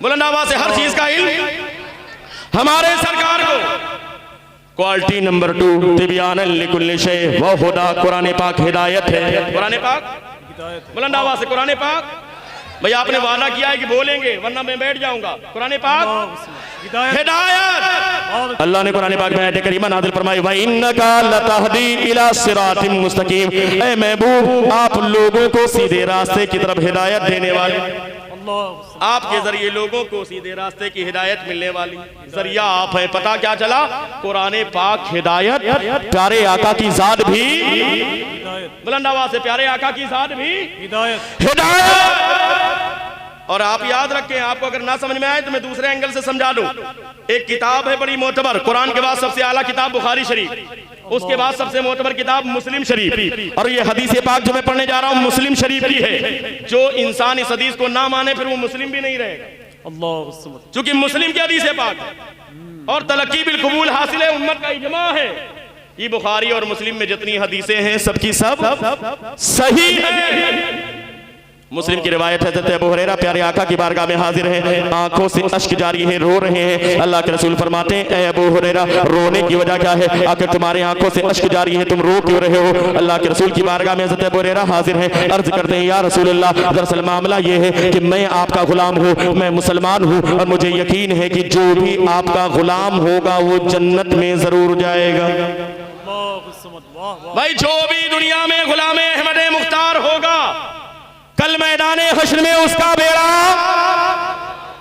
बुलंद आवाज से, हर चीज का इल्म हमारे सरकार को। क्वालिटी नंबर 2 तिबियानन लिकुल्लि शै व हुदा, कुरान पाक हिदायत है। कुरान पाक, बुलंद आवाज से कुरान पाक। भैया आपने वादा किया है कि बोलेंगे, वरना मैं बैठ जाऊंगा। कुरान पाक हिदायत। अल्लाह ने कुरान पाक में आयत करीमा नाज़िल फरमाई, व इन्नका लतहदी इला सिरातिम मुस्तकीम, ऐ महबूब आप लोगों को सीधे रास्ते की तरफ हिदायत देने वाले, आपके जरिए लोगों को सीधे रास्ते की हिदायत मिलने वाली जरिया आप है। पता क्या चला? कुरान पाक हिदायत, प्यारे आका की जात भी, बुलंद आवाज से, प्यारे आका की जात भी हिदायत। और आप याद रखें, आपको अगर ना समझ में आए तो मैं दूसरे एंगल से समझा दूं। एक किताब है बड़ी मोतबर, कुरान के बाद सबसे आला किताब बुखारी शरीफ, उसके बाद सबसे मोतबर किताब मुस्लिम शरीफ, और ये हदीस पाक जो मैं पढ़ने जा रहा हूँ मुस्लिम शरीफ की है। जो इंसान इस हदीस को ना माने फिर वो मुस्लिम भी नहीं रहेगा, क्योंकि मुस्लिम की हदीस पाक है और तलक्की बिल कबूल हासिल है, उम्मत का इजमा है। ये बुखारी और मुस्लिम में जितनी हदीसें हैं सबकी सब सही है। मुस्लिम की रिवायत है, हज़रत अबू हुरैरा प्यारे आका की बारगाह में हाजिर हैं, आंखों से अश्क जारी है, रो रहे हैं। अल्लाह के रसूल फरमाते हैं, ए अबू हुरैरा रोने की वजह क्या है? आखिर तुम्हारे आंखों से अश्क जारी है, तुम रो क्यों रहे हो? अल्लाह के रसूल की बारगाह में हज़रत अबू हुरैरा हाजिर हैं, अर्ज करते हैं, या रसूल अल्लाह, दरअसल मामला ये है कि मैं आपका गुलाम हूँ, मैं मुसलमान हूँ और मुझे यकीन है कि जो भी आपका गुलाम होगा वो जन्नत में जरूर जाएगा। भाई जो भी दुनिया में गुलाम अहमद मुख्तार होगा, कल मैदाने हश्र में उसका बेड़ा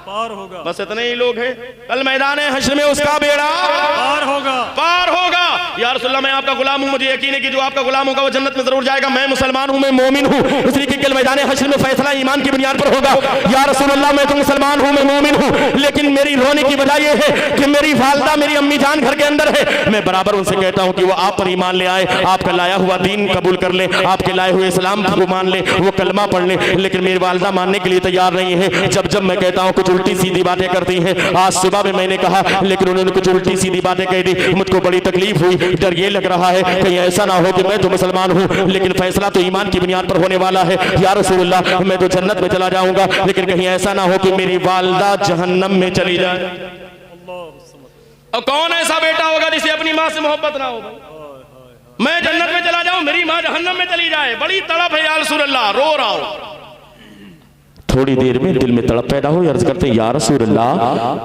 पार होगा। बस इतने ही लोग हैं, कल मैदाने हश्र में उसका बेड़ा पार होगा, पार होगा। या रसूलल्लाह, मैं आपका गुलाम हूं, मुझे यकीन है कि जो आपका गुलाम होगा वो जन्नत में जरूर जाएगा। मैं मुसलमान हूं, मैं मोमिन हूं, इसलिए कि कल मैदाने हश्र में फैसला ईमान की बुनियाद पर होगा। या रसूलल्लाह, मैं तो मुसलमान हूं, मैं मोमिन हूं, लेकिन मेरी रोने की वजह यह है कि मेरी वालिदा, मेरी अम्मी जान घर के अंदर है। मैं बराबर उनसे कहता हूं कि वो आप पर ईमान ले आए, आपका लाया हुआ दीन कबूल कर ले, आपके लाए हुए इस्लाम को मान ले, वो कलमा पढ़ ले, लेकिन मेरी वालिदा मानने के लिए तैयार नहीं है। जब जब मैं कहता हूं कुछ उल्टी सीधी बातें करती हैं। आज सुबह में मैंने कहा, लेकिन उन्होंने कुछ उल्टी सीधी बातें कह दी, मुझको बड़ी तकलीफ हुई। डर ये लग रहा है कहीं ऐसा ना हो कि मैं तो मुसलमान हूं, लेकिन फैसला तो ईमान की बुनियाद पर होने वाला है। या रसूलल्लाह, मैं तो जन्नत में चला जाऊंगा, लेकिन कहीं ऐसा ना हो कि मेरी वालिदा जहन्नम में चली जाए। और कौन ऐसा बेटा होगा जिसे अपनी माँ से मोहब्बत ना हो? मैं जन्नत में चला जाऊं, मेरी माँ जहन्नम में चली जाए, बड़ी तड़प है। या रसूलल्लाह, रो रहा हूं। थोड़ी देर में दिल में तड़प पैदा हुई, अर्ज करते हैं, या रसूलल्लाह,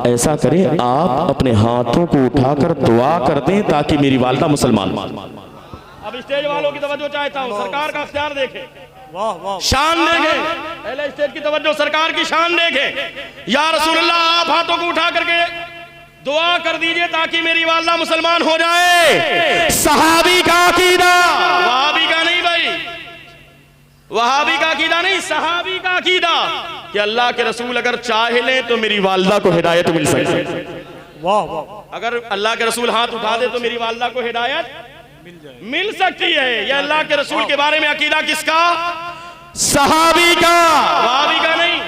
ऐसा करें आप अपने हाथों को उठाकर दुआ कर दें ताकि मेरी वालिदा मुसलमान। अब स्टेज वालों की तवज्जो चाहता हूं, सरकार का अख्तियार देखें, वाह वाह, शान देखें, पहले स्टेज की तवज्जो, सरकार की शान देखें। या रसूलल्लाह, आप हाथों को उठा करके दुआ कर दीजिए ताकि मेरी वालिदा मुसलमान हो जाए। सहाबी का अकीदा, वहाबी का नहीं भाई, वहाबी का अकीदा नहीं, सहाबी का अकीदा कि अल्लाह के रसूल अगर चाहे ले तो मेरी वालिदा को हिदायत मिल सकती है। वाह वाह, अगर अल्लाह के रसूल हाथ उठा दे तो मेरी वालिदा को हिदायत मिल सकती है। यह अल्लाह के रसूल के बारे में अकीदा किसका? सहाबी का, वहाबी का नहीं।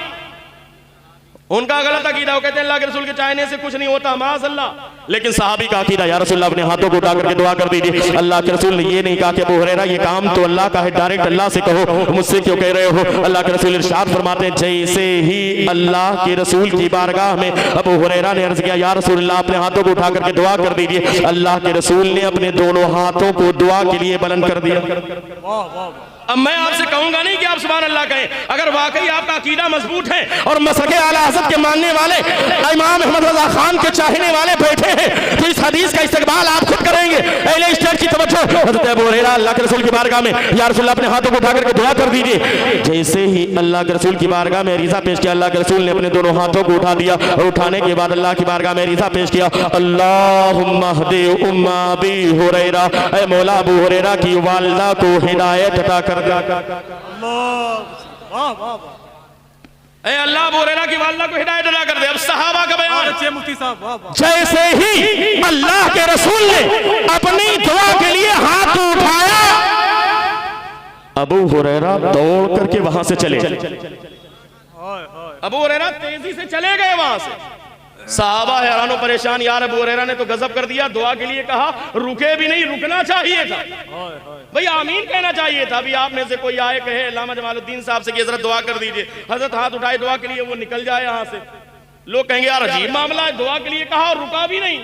उनका गलत अकीदा, वो कहते हैं अल्लाह के रसूल के चाहने से कुछ नहीं होता, माज़अल्लाह। लेकिन सहाबी का अकीदा, या रसूलल्लाह, अपने हाथों को उठा करके दुआ कर दीजिए। अल्लाह के रसूल ने ये नहीं कहा कि अबू हुरैरा ये काम तो अल्लाह का है, डायरेक्ट अल्लाह से कहो, मुझसे क्यों कह रहे हो? अल्लाह के रसूल इरशाद फरमाते हैं, जैसे ही अल्लाह के रसूल की बारगाह में अबू हुरैरा ने अर्ज किया, या रसूलल्लाह, अपने हाथों को उठा करके दुआ कर दीजिए, अल्लाह के रसूल ने अपने दोनों हाथों को दुआ के लिए बुलंद कर दिया। वाह वाह। अब मैं आपसे कहूंगा नहीं कि आप सुभान अल्लाह कहें, अगर वाकई आपका अकीदा मजबूत है और मसलके आला हज़रत के मानने वाले इमाम अहमद रज़ा खान के चाहने वाले बैठे हैं, तो इस हदीस का इस्तेमाल आप खुद करेंगे। पहले स्टेज की तवज्जो, हज़रत अबू हुरैरा अल्लाह के रसूल की बारगाह में, या रसूलल्लाह, अपने हाथों को उठा करके दुआ कर दीजिए। जैसे ही अल्लाह के रसूल की बारगाह में रिज़ा पेश किया, अल्लाह के रसूल ने अपने दोनों हाथों को उठा दिया और उठाने के बाद अल्लाह की बारगाह में रिज़ा पेश किया, अल्लाहुम्मा हदी उम्मा अबी हुरैरा, ऐ मौला अबू हुरैरा की वालिदा को हिदायत अता कर दे। वाह वाह वाह, ए अल्लाह अबू हुरैरा की वालिदा को हिदायत अता कर दे। अब सहाबा का बयान, अच्छे मुफ्ती साहब, वाह वाह। जैसे ही अल्लाह के रसूल ने अपनी दुआ के लिए हाथ उठाया, अबू हुरैरा दौड़ करके वहां से चले। अबू हुरैरा तेजी से चले गए वहां से। साहबा हैरान परेशान, यार अबू हुरैरा ने तो गजब कर दिया, दुआ के लिए कहा, रुके भी नहीं, रुकना चाहिए था भाई, आमीन कहना चाहिए था। अभी आप में से कोई आए कहे अल्लामा जमालुद्दीन साहब से कि हजरत दुआ कर दीजिए, हजरत हाथ उठाए दुआ के लिए, वो निकल जाए यहाँ से, लोग कहेंगे यार अजीब मामला है, दुआ के लिए कहा और रुका भी नहीं,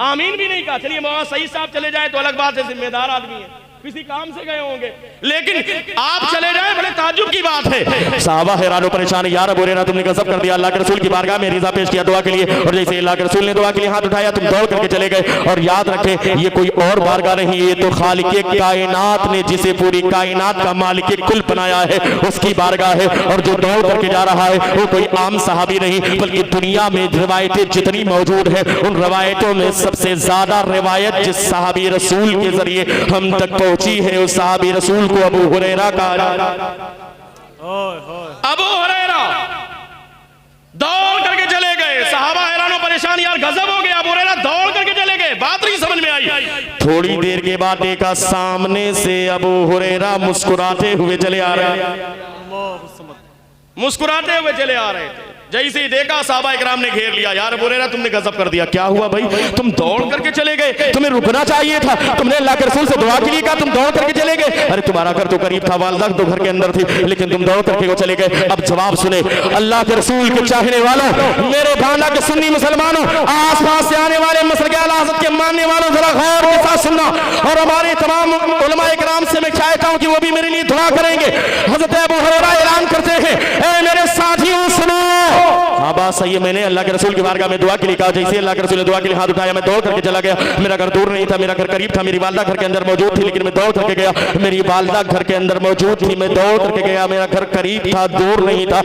आमीन भी नहीं कहा। चलिए मौलाना सईद साहब चले जाए तो अलग बात है, जिम्मेदार आदमी है, किसी काम से गए होंगे, लेकिन आप चले जाए बड़े ताज्जुब की बात है। साहबा हैरान परेशान, यार अबू हुरैरा तुमने गजब कर दिया, अल्लाह के रसूल की बारगाह में रिज़ा पेश किया दुआ के लिए, और जैसे अल्लाह के रसूल ने दुआ के लिए हाथ उठाया तुम दौड़ करके चले गए। और याद रखें, ये कोई और बारगाह नहीं, ये तो खालिके कायनात ने, जिसे पूरी कायनात का मालिके कुल बनाया है, उसकी बारगाह है। और जो दौड़ करके जा रहा है वो कोई आम सहाबी नहीं, बल्कि दुनिया में रिवायतें जितनी मौजूद है, उन रिवायतों में सबसे ज्यादा रिवायत जिस सहाबी रसूल के जरिए हम तक पहुंची है, उस सहाबी रसूल को अबू हुरैरा कहा जाता है। अबू हुरैरा दौड़ करके चले गए, सहाबा हैरान परेशान, यार गजब हो गया, अबू हुरैरा दौड़ करके चले गए, बात नहीं समझ में आई। थोड़ी देर के बाद देखा सामने से अबू हुरैरा मुस्कुराते हुए चले आ रहे हैं, मुस्कुराते हुए चले आ रहे थे। जैसे ही देखा साहबा इकराम ने घेर लिया, यार अबू हुरैरा तुमने गजब कर दिया। क्या हुआ भाई, तुम दौड़ करके चले गए, तुम्हें रुकना चाहिए था, तुमने अल्लाह के रसूल से दुआ के लिए कहा, तुम दौड़ करके चले गए। अरे तुम्हारा घर तो करीब था, वालिदा तो घर के अंदर थी, लेकिन तुम दौड़ करके वो चले गए। अब जवाब सुने अल्लाह के रसूल के चाहने वालों, मेरे भांडा के सुन्नी मुसलमानों, आस पास से आने वाले मसलक आला हज़रत के मानने वालों, जरा गौर के साथ सुनना। और हमारे तमाम उलमा इकराम से मैं चाहता हूं कि वो भी मेरे लिए दुआ करेंगे। हज़रत अबू हुरैरा ऐलान करते हैं, ए मेरे साथियों सुनो। हाँ बात सही है, मैंने अल्लाह के रसूल की बारगाह में दुआ के लिए कहा, जैसे अल्लाह के रसूल ने दुआ के लिए हाथ उठाया, मैं दौड़ करके चला गया। मेरा घर दूर नहीं था, मेरा घर करीब था, मेरी वालिदा घर के अंदर मौजूद थी, लेकिन मैं दौड़ करके गया। मेरी वालिदा घर के अंदर मौजूद थी, मैं दौड़ करके गया। मेरा घर करीब था, दूर नहीं था,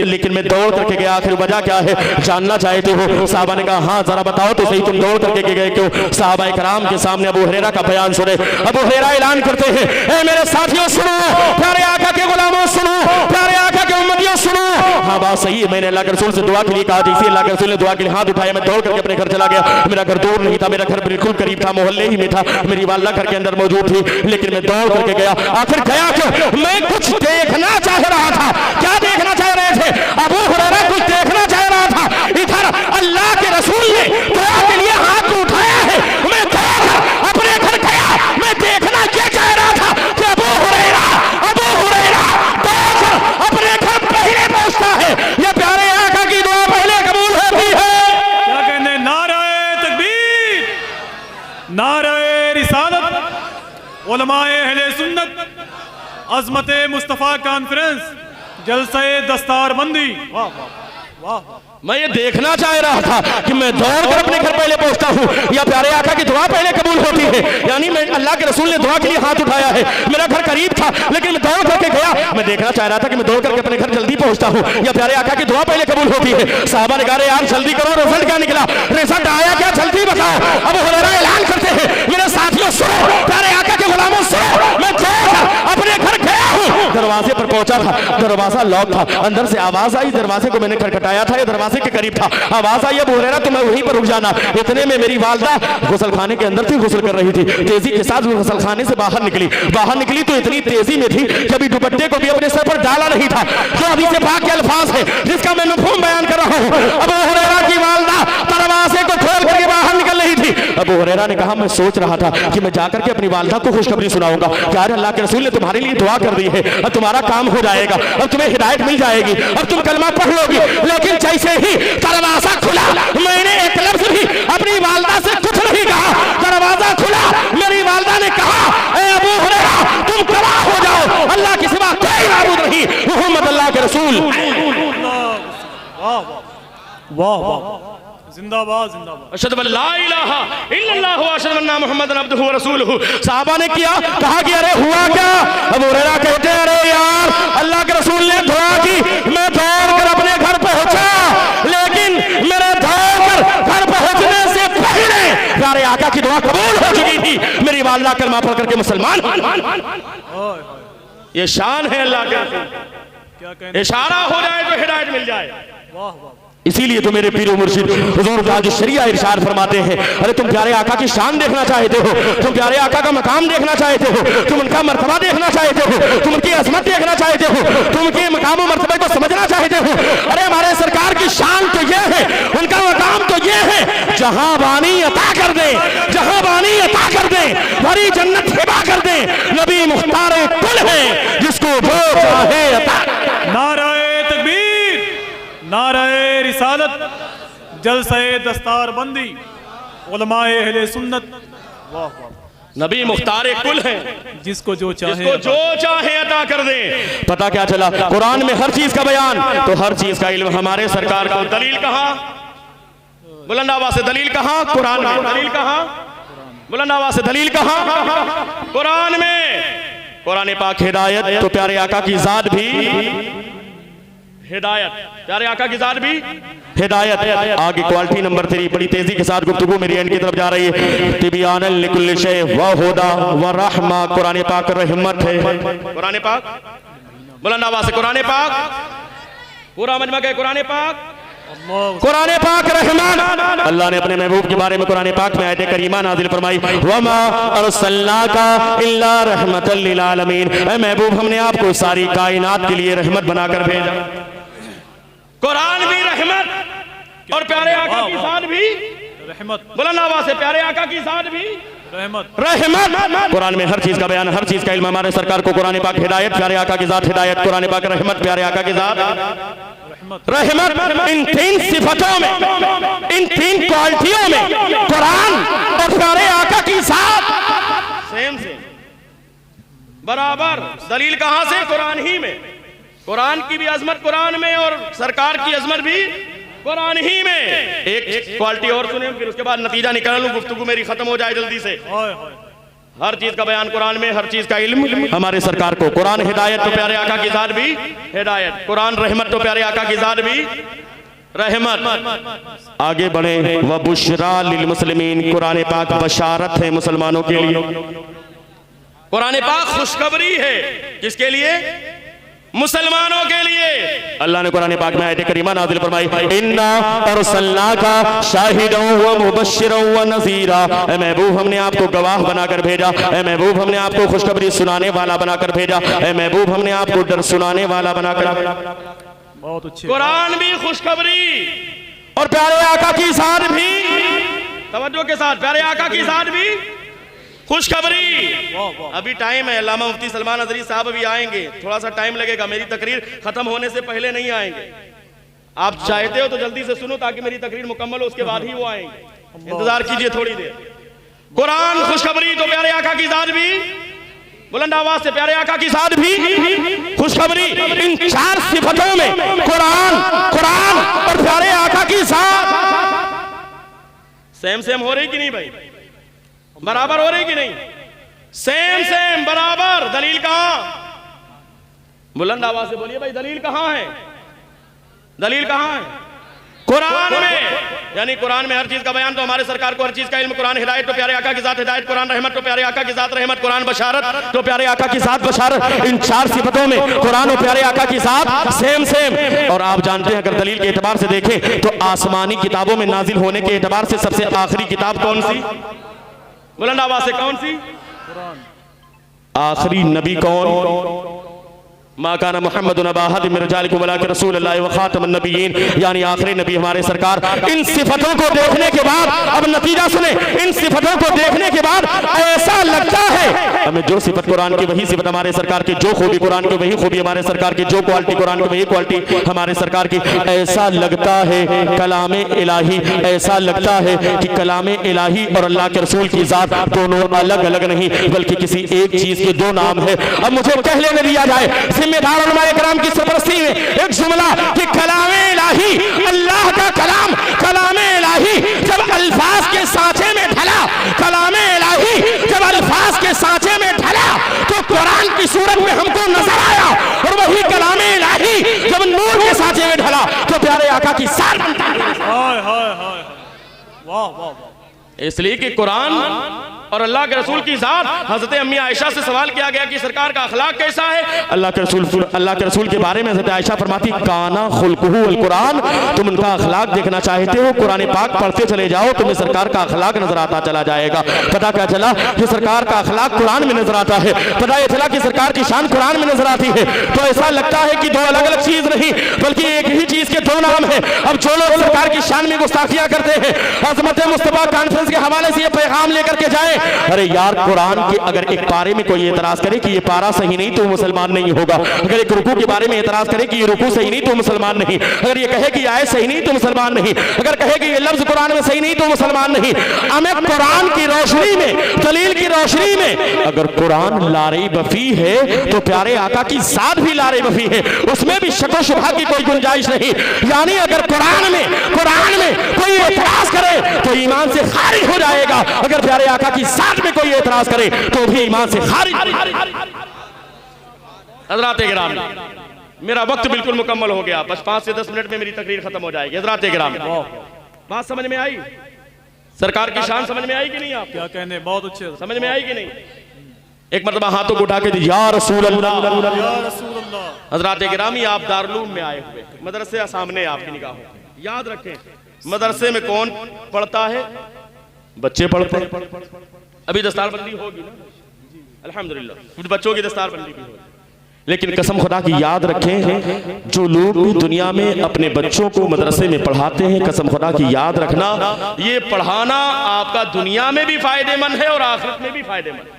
लेकिन मैं दौड़ करके गया। आखिर वजह क्या है जानना चाहते हो? साहबा ने कहा हाँ जरा बताओ तो सही, तुम दौड़ करके गए क्यों? साहबा इकराम के सामने अबू हुरैरा का बयान सुने। अबू हुरैरा ऐलान करते हैं, ए मेरे साथियों सुनो, प्यारे आका के गुलामों सुनो, प्यारे आका के उम्मतियों सुनो। हाँ बात सही है, मैंने अल्लाह के रसूल से दुआ के लिए कहा, जैसे अल्लाह के रसूल ने दुआ के लिए हाथ उठाया, मैं दौड़ करके अपने घर चला गया। मेरा घर दूर नहीं था, मेरा घर बिल्कुल करीब था, मोहल्ले ही में था, मेरी वालिदा घर के अंदर मौजूद थी, लेकिन मैं दौड़ करके गया। आखिर गया क्यों? मैं कुछ देखना चाह रहा था। क्या देखना चाह रहे थे? अबू हुरैरा कुछ देखना चाह रहा था। इधर अल्लाह के रसूल ने दुआ के लिए हाथ उठाया है, मैं अपने घर गया। मैं देखना क्या चाह रहा था कि अबू हुरैरा अपने घर पहले पहुंचता है। ये प्यारे आका की दुआ पहले कबूल होती है। क्या कहते हैं? नाराए तकबीर, नाराए रिसालत, उलमाए अहले सुन्नत, अज़मत मुस्तफ़ा कॉन्फ्रेंस, जलसे दस्तारबंदी। वाह वाह वाह। मैं ये देखना चाह रहा था कि मैं दौड़कर अपने घर पहले पहुंचता हूँ या प्यारे आका की दुआ पहले कबूल होती है। यानी मैं अल्लाह के रसूल ने दुआ के लिए हाथ उठाया है, मेरा घर करीब था, लेकिन मैं दौड़ करके गया। मैं देखना चाह रहा था कि मैं दौड़ करके अपने घर जल्दी पहुंचता हूँ या प्यारे आका की दुआ पहले कबूल होती है। साहबा ने कहा यार जल्दी करो, रिजल्ट क्या निकला? रिजल्ट आया क्या? जल्दी बताओ। अबू हुरैरा ऐलान करते हैं, मेरे साथियों सुनो, प्यारे आका के गुलामों सुनो, मैं अपने घर गया हूँ। दरवाजे पर पहुंचा था, दरवाजा लॉक था, अंदर से आवाज आई, दरवाजे को मैंने खटखटाया था, दरवाजे के करीब था, आवाज आई अबू हुरैरा तुम्हें वहीं पर रुक जाना। इतने में मेरी वालिदा गुसल खाने के अंदर थी, गुसल कर रही थी। तेजी के साथ गुसल खाने से बाहर निकली तो इतनी तेजी में थी कि अभी दुपट्टे को भी अपने सर पर डाला नहीं था। जो अभी से पाक के अल्फाज है जिसका मैं मफ़हूम बयान कर रहा हूँ। अबू हुरैरा की वालिदा दरवाजे को खोल करके बाहर निकल रही थी। अबू हुरैरा ने कहा मैं सोच रहा था कि मैं जाकर के अपनी वालिदा को खुशखबरी सुनाऊंगा, यार अल्लाह के रसूल ने तुम्हारे लिए दुआ कर दी है, अब तुम्हारा काम हो जाएगा, अब तुम्हें हिदायत मिल जाएगी, अब तुम कलमा पढ़ लोगी। लेकिन जैसे ही दरवाजा खुला, मैंने एक लफ्ज भी अपनी वालिदा से कुछ नहीं कहा। दरवाजा खुला, मेरी वालिदा ने कहा ए अबू हुरैरा तुम गवाह हो जाओ, अल्लाह के सिवा कोई माबूद नहीं, मोहम्मद अल्लाह के रसूल। वाह वाह वाह, जिंदाबाद जिंदाबाद। अशहदु अल्ला इलाहा इल्लल्लाह व अशहदु अन्ना मुहम्मदन अब्दुहु व रसूलुहु। साहबा ने कहा कि अरे हुआ क्या? अबू हुरैरा कहते हैं अरे यार अल्लाह के रसूल ने दुआ की, मैं दौड़कर अपने घर पहुंचा, लेकिन मेरे दौड़कर घर पहुंचने से पहले प्यारे आका की दुआ कबूल हो चुकी थी। मेरी वालिदा कलमा पढ़ करके मुसलमान। ये शान है अल्लाह के रसूल, क्या कहते? इशारा हो जाए तो हिदायत मिल जाए। वाह वाह। इसीलिए तो मेरे पीरो मुर्शिद हुजूर का जो शरिया इरशाद फरमाते हैं, अरे तुम प्यारे आका की शान देखना चाहते हो, तुम प्यारे आका का मकाम देखना चाहते हो, तुम उनका मर्तबा देखना चाहते हो, तुम उनकी अजमत देखना चाहते हो, तुम उनके मकाम मर्तबे को समझना चाहते हो। अरे हमारे सरकार की शान तो ये है, उनका मकाम तो ये है, जहां बानी अता कर दे, जहां बानी अता कर दे, भरी जन्नत हिबा कर दे। नबी मुख्तार कुल है, जिसको जो चाहे अता। नाराए तकबीर, नाराए रिसालत, जलसे दस्तारबंदी, उलमाए अहले सुन्नत। वाह वाह। नबी मुख्तार कुल है, जिसको जो जिसको जो चाहे अता कर दे। पता क्या चला? कुरान में हर चीज का बयान, तो हर चीज का इल्म हमारे सरकार को। दलील कहाँ? बुलंद आवाज से दलील कहाँ? कुरान में। दलील कहाँ? बुलंद आवाज से दलील कहाँ? कुरान में। कुरान पाक हिदायत, तो प्यारे आका की जात भी हिदायत, प्यारे आका की जात भी हिदायत। आगे क्वालिटी नंबर 3, बड़ी तेजी के साथ गुफ्तगू मेरी एंड की तरफ जा रही है। तिबियानन लिकुल्लि शै व हुदा व रहमा, कुरान पाक रहमत है। कुरान पाक, बुलंद आवाज से कुरान पाक, पूरा मजमा है कुरान पाक, कुरान पाक रहमान। अल्लाह ने अपने महबूब के बारे में कुरान पाक में आयत करीमा नाजिल फरमाई, वमा अरसलनाका इल्ला रहमतल लिल आलमीन। ऐ महबूब हमने आपको सारी कायनात के लिए रहमत बनाकर भेजा। कुरान भी रहमत और प्यारे आका की ज़ात भी रहमत। बुलंद आवाज़ से प्यारे आका की ज़ात भी रहमत। रहमत। कुरान में हर चीज का बयान, हर चीज का इल्म। हमारे सरकार को कुरान पाक हिदायत, प्यारे आका की ज़ात हिदायत, कुरान पाक रहमत, प्यारे आका की ज़ात रहमत। इन तीन सिफतों में, इन तीन क्वालिटियों में कुरान और प्यारे आका की ज़ात सेम बराबर। दलील कहां से? कुरान ही में। कुरान की भी अजमत कुरान में और सरकार की अजमत भी कुरान ही में। एक क्वालिटी और सुने, फिर उसके बाद नतीजा निकाल लूं, गुफ्तगू मेरी खत्म हो जाए जल्दी से। हर चीज का बयान कुरान में, हर चीज का इल्म हमारे सरकार को। कुरान हिदायत तो प्यारे आका की ज़ात भी हिदायत, कुरान रहमत तो प्यारे आका की ज़ात भी रहमत। आगे बढ़े। व बुशरा लिल मुस्लिमीन, कुरान पाक बशारत है मुसलमानों के लिए। कुरान पाक खुशखबरी है, किसके लिए? मुसलमानों के लिए। अल्लाह ने कुरान पाक में आयत करीमा नाज़िल फरमाई, इन्ना अरसलनाका शाहिदन व मुबश्शिरन व नज़ीरा। ए महबूब, हमने आपको गवाह बनाकर भेजा। ए महबूब, हमने आपको खुशखबरी सुनाने वाला बनाकर भेजा। ए महबूब, हमने आपको डर सुनाने वाला बनाकर। बहुत अच्छे। कुरान भी खुशखबरी और प्यारे आका की ज़ात भी, तवज्जो के साथ, प्यारे आका की ज़ात भी खुशखबरी। अभी टाइम है, अल्लामा मुफ्ती सलमान अजरी साहब भी आएंगे, थोड़ा सा टाइम लगेगा, मेरी तकरीर खत्म होने से पहले नहीं आएंगे। आप चाहते हो तो जल्दी से सुनो ताकि मेरी तकरीर मुकम्मल हो, उसके बाद ही वो आएंगे। इंतजार कीजिए थोड़ी देर। कुरान खुशखबरी तो प्यारे आका की ज़ात भी, बुलंद आवाज से प्यारे आका की ज़ात भी खुशखबरी। इन चार सिफतों में कुरान, कुरान और प्यारे आका की ज़ात सेम हो रही कि नहीं भाई? बराबर हो रही कि नहीं? सेम बराबर। दलील कहां? बुलंद आवाज से बोलिए भाई, दलील कहां है? दलील कहां है? कुरान में। यानी कुरान में हर चीज का बयान तो हमारे सरकार को हर चीज का इल्म। कुरान हिदायत तो प्यारे आका की ज़ात हिदायत, कुरान रहमत तो प्यारे आका की ज़ात रहमत, कुरान बशारत तो प्यारे आका की ज़ात बशारत। इन चार सिफतों में कुरान और प्यारे आका की ज़ात सेम। और आप जानते हैं, अगर दलील के एतबार से देखें तो आसमानी किताबों में नाजिल होने के एतबार से सबसे आखिरी किताब कौन सी? बुलंद आवाज से कौन सी? आखिरी नबी कौन? मा काना मुहम्मदुन अबा अहदिम मिन रिजालिकुम वलाकिन रसूलुल्लाह व खातमुन नबिय्यीन, यानी आखिरी नबी हमारे सरकार। इन सिफतों को देखने के बाद, अब नतीजा सुने, इन सिफतों को देखने के बाद ऐसा लगता है हमें जो सिफत कुरान की वही सिफत हमारे सरकार की, जो खूबी कुरान की वही खूबी हमारे सरकार की, जो क्वालिटी कुरान की वही क्वालिटी हमारे सरकार की। ऐसा लगता है कलाम इलाही, ऐसा लगता है कि कलाम इलाही और अल्लाह के रसूल की ज़ात दोनों अलग अलग नहीं बल्कि किसी एक चीज के दो नाम है। अब मुझे कह लेने दिया जाए जिम्मेदार उलमाए किराम की सरपरस्ती में एक जुमला कि कलाम इलाही, अल्लाह का कलाम, कलाम इलाही जब अल्फाज के सांचे में ढला, कलाम इलाही जब अल्फाज के सांचे में ढला तो कुरान की सूरत में हमको नजर आया, और वही कलाम इलाही जब नूर के सांचे में ढला तो प्यारे आका की ज़ात बनता है। वाह। इसलिए कि कुरान और अल्लाह के रसूल की ज़ात। हज़रत अम्मी आयशा से सवाल किया गया कि सरकार का अखलाक कैसा है? अल्लाह के रसूल के बारे में हज़रत आयशा फरमाती, काना खुल्कुहु अल कुरान। तुम उनका अखलाक देखना चाहते हो, कुरान पाक पढ़ते चले जाओ, तुम्हें सरकार का अखलाक नजर आता चला जाएगा। पता क्या चला कि सरकार का अखलाक कुरान में नजर आता है। पता यह चला कि सरकार की शान कुरान में नजर आती है। तो ऐसा लगता है कि दो अलग अलग चीज नहीं बल्कि एक ही चीज के दो नाम है। अब जो लोग सरकार की शान में गुस्ताखियां करते हैं, अज़मत मुस्तफा कॉन्फ्रेंस के हवाले से ये पैगाम लेकर के जाए, अरे यार कुरान के अगर एक पारे में कोई एतराज करे कि ये पारा सही नहीं तो मुसलमान नहीं होगा। अगर एक रुकू के बारे में एतराज करे कि ये रुकू सही नहीं तो मुसलमान नहीं। अगर ये कहे कि आयत सही नहीं तो मुसलमान नहीं। अगर कहे कि ये लफ्ज कुरान में सही नहीं तो मुसलमान नहीं। हमें कुरान की रोशनी में, दलील की रोशनी में अगर कुरान लारे बफी है तो प्यारे आका की ज़ात भी लारे बफी है, उसमें भी शक शुबहा की कोई गुंजाइश नहीं। यानी अगर कुरान में कोई एतराज करे तो ईमान से खारिज हो जाएगा, अगर प्यारे आका की ज़ात में कोई एतराज करे तो भी ईमान से खारिज। हज़रात गिराम, मेरा वक्त बिल्कुल मुकम्मल हो गया, बस 5 से 10 मिनट में मेरी तकरीर खत्म हो जाएगी। हज़रात गिराम, बात समझ में आई? सरकार की शान समझ में आई कि नहीं? आप क्या कहने, बहुत अच्छे समझ में आई कि नहीं? एक मरतबा हाथों को उठा के दीजिए, या रसूल अल्लाह। हज़रात गिरामी, आप दारुल में आए हुए, मदरसे सामने आपकी निगाहों, याद रखें मदरसे में कौन पढ़ता है? बच्चे पढ़ते हैं। अभी दस्तारबंदी होगी ना, अल्हम्दुलिल्लाह, बच्चों की दस्तारबंदी भी होगी। लेकिन कसम खुदा की याद रखें, जो लोग भी दुनिया में अपने बच्चों को मदरसे में पढ़ाते हैं, कसम खुदा की याद रखना, ये पढ़ाना आपका दुनिया में भी फायदेमंद है और आखिरत में भी फायदेमंद है।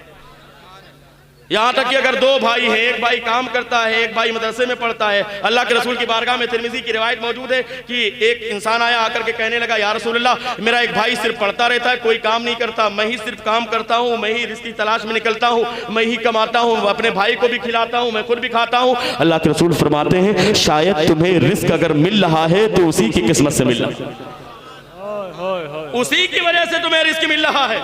यहाँ तक कि अगर दो भाई हैं, एक भाई काम करता है, एक भाई मदरसे में पढ़ता है, अल्लाह के रसूल की बारगाह में तिरमिज़ी की रिवायत मौजूद है कि एक इंसान आया, आकर के कहने लगा, या रसूल अल्लाह, मेरा एक भाई सिर्फ पढ़ता रहता है, कोई काम नहीं करता, मैं ही सिर्फ काम करता हूँ, मैं ही रिज़्क़ की तलाश में निकलता हूँ, मैं ही कमाता हूँ, अपने भाई को भी खिलाता हूँ, मैं खुद भी खाता हूँ। अल्लाह के रसूल फरमाते हैं, शायद तुम्हें रिज़्क़ अगर मिल रहा है तो उसी की किस्मत से मिल रहा है, उसी की वजह से तुम्हें रिस्क मिल रहा है,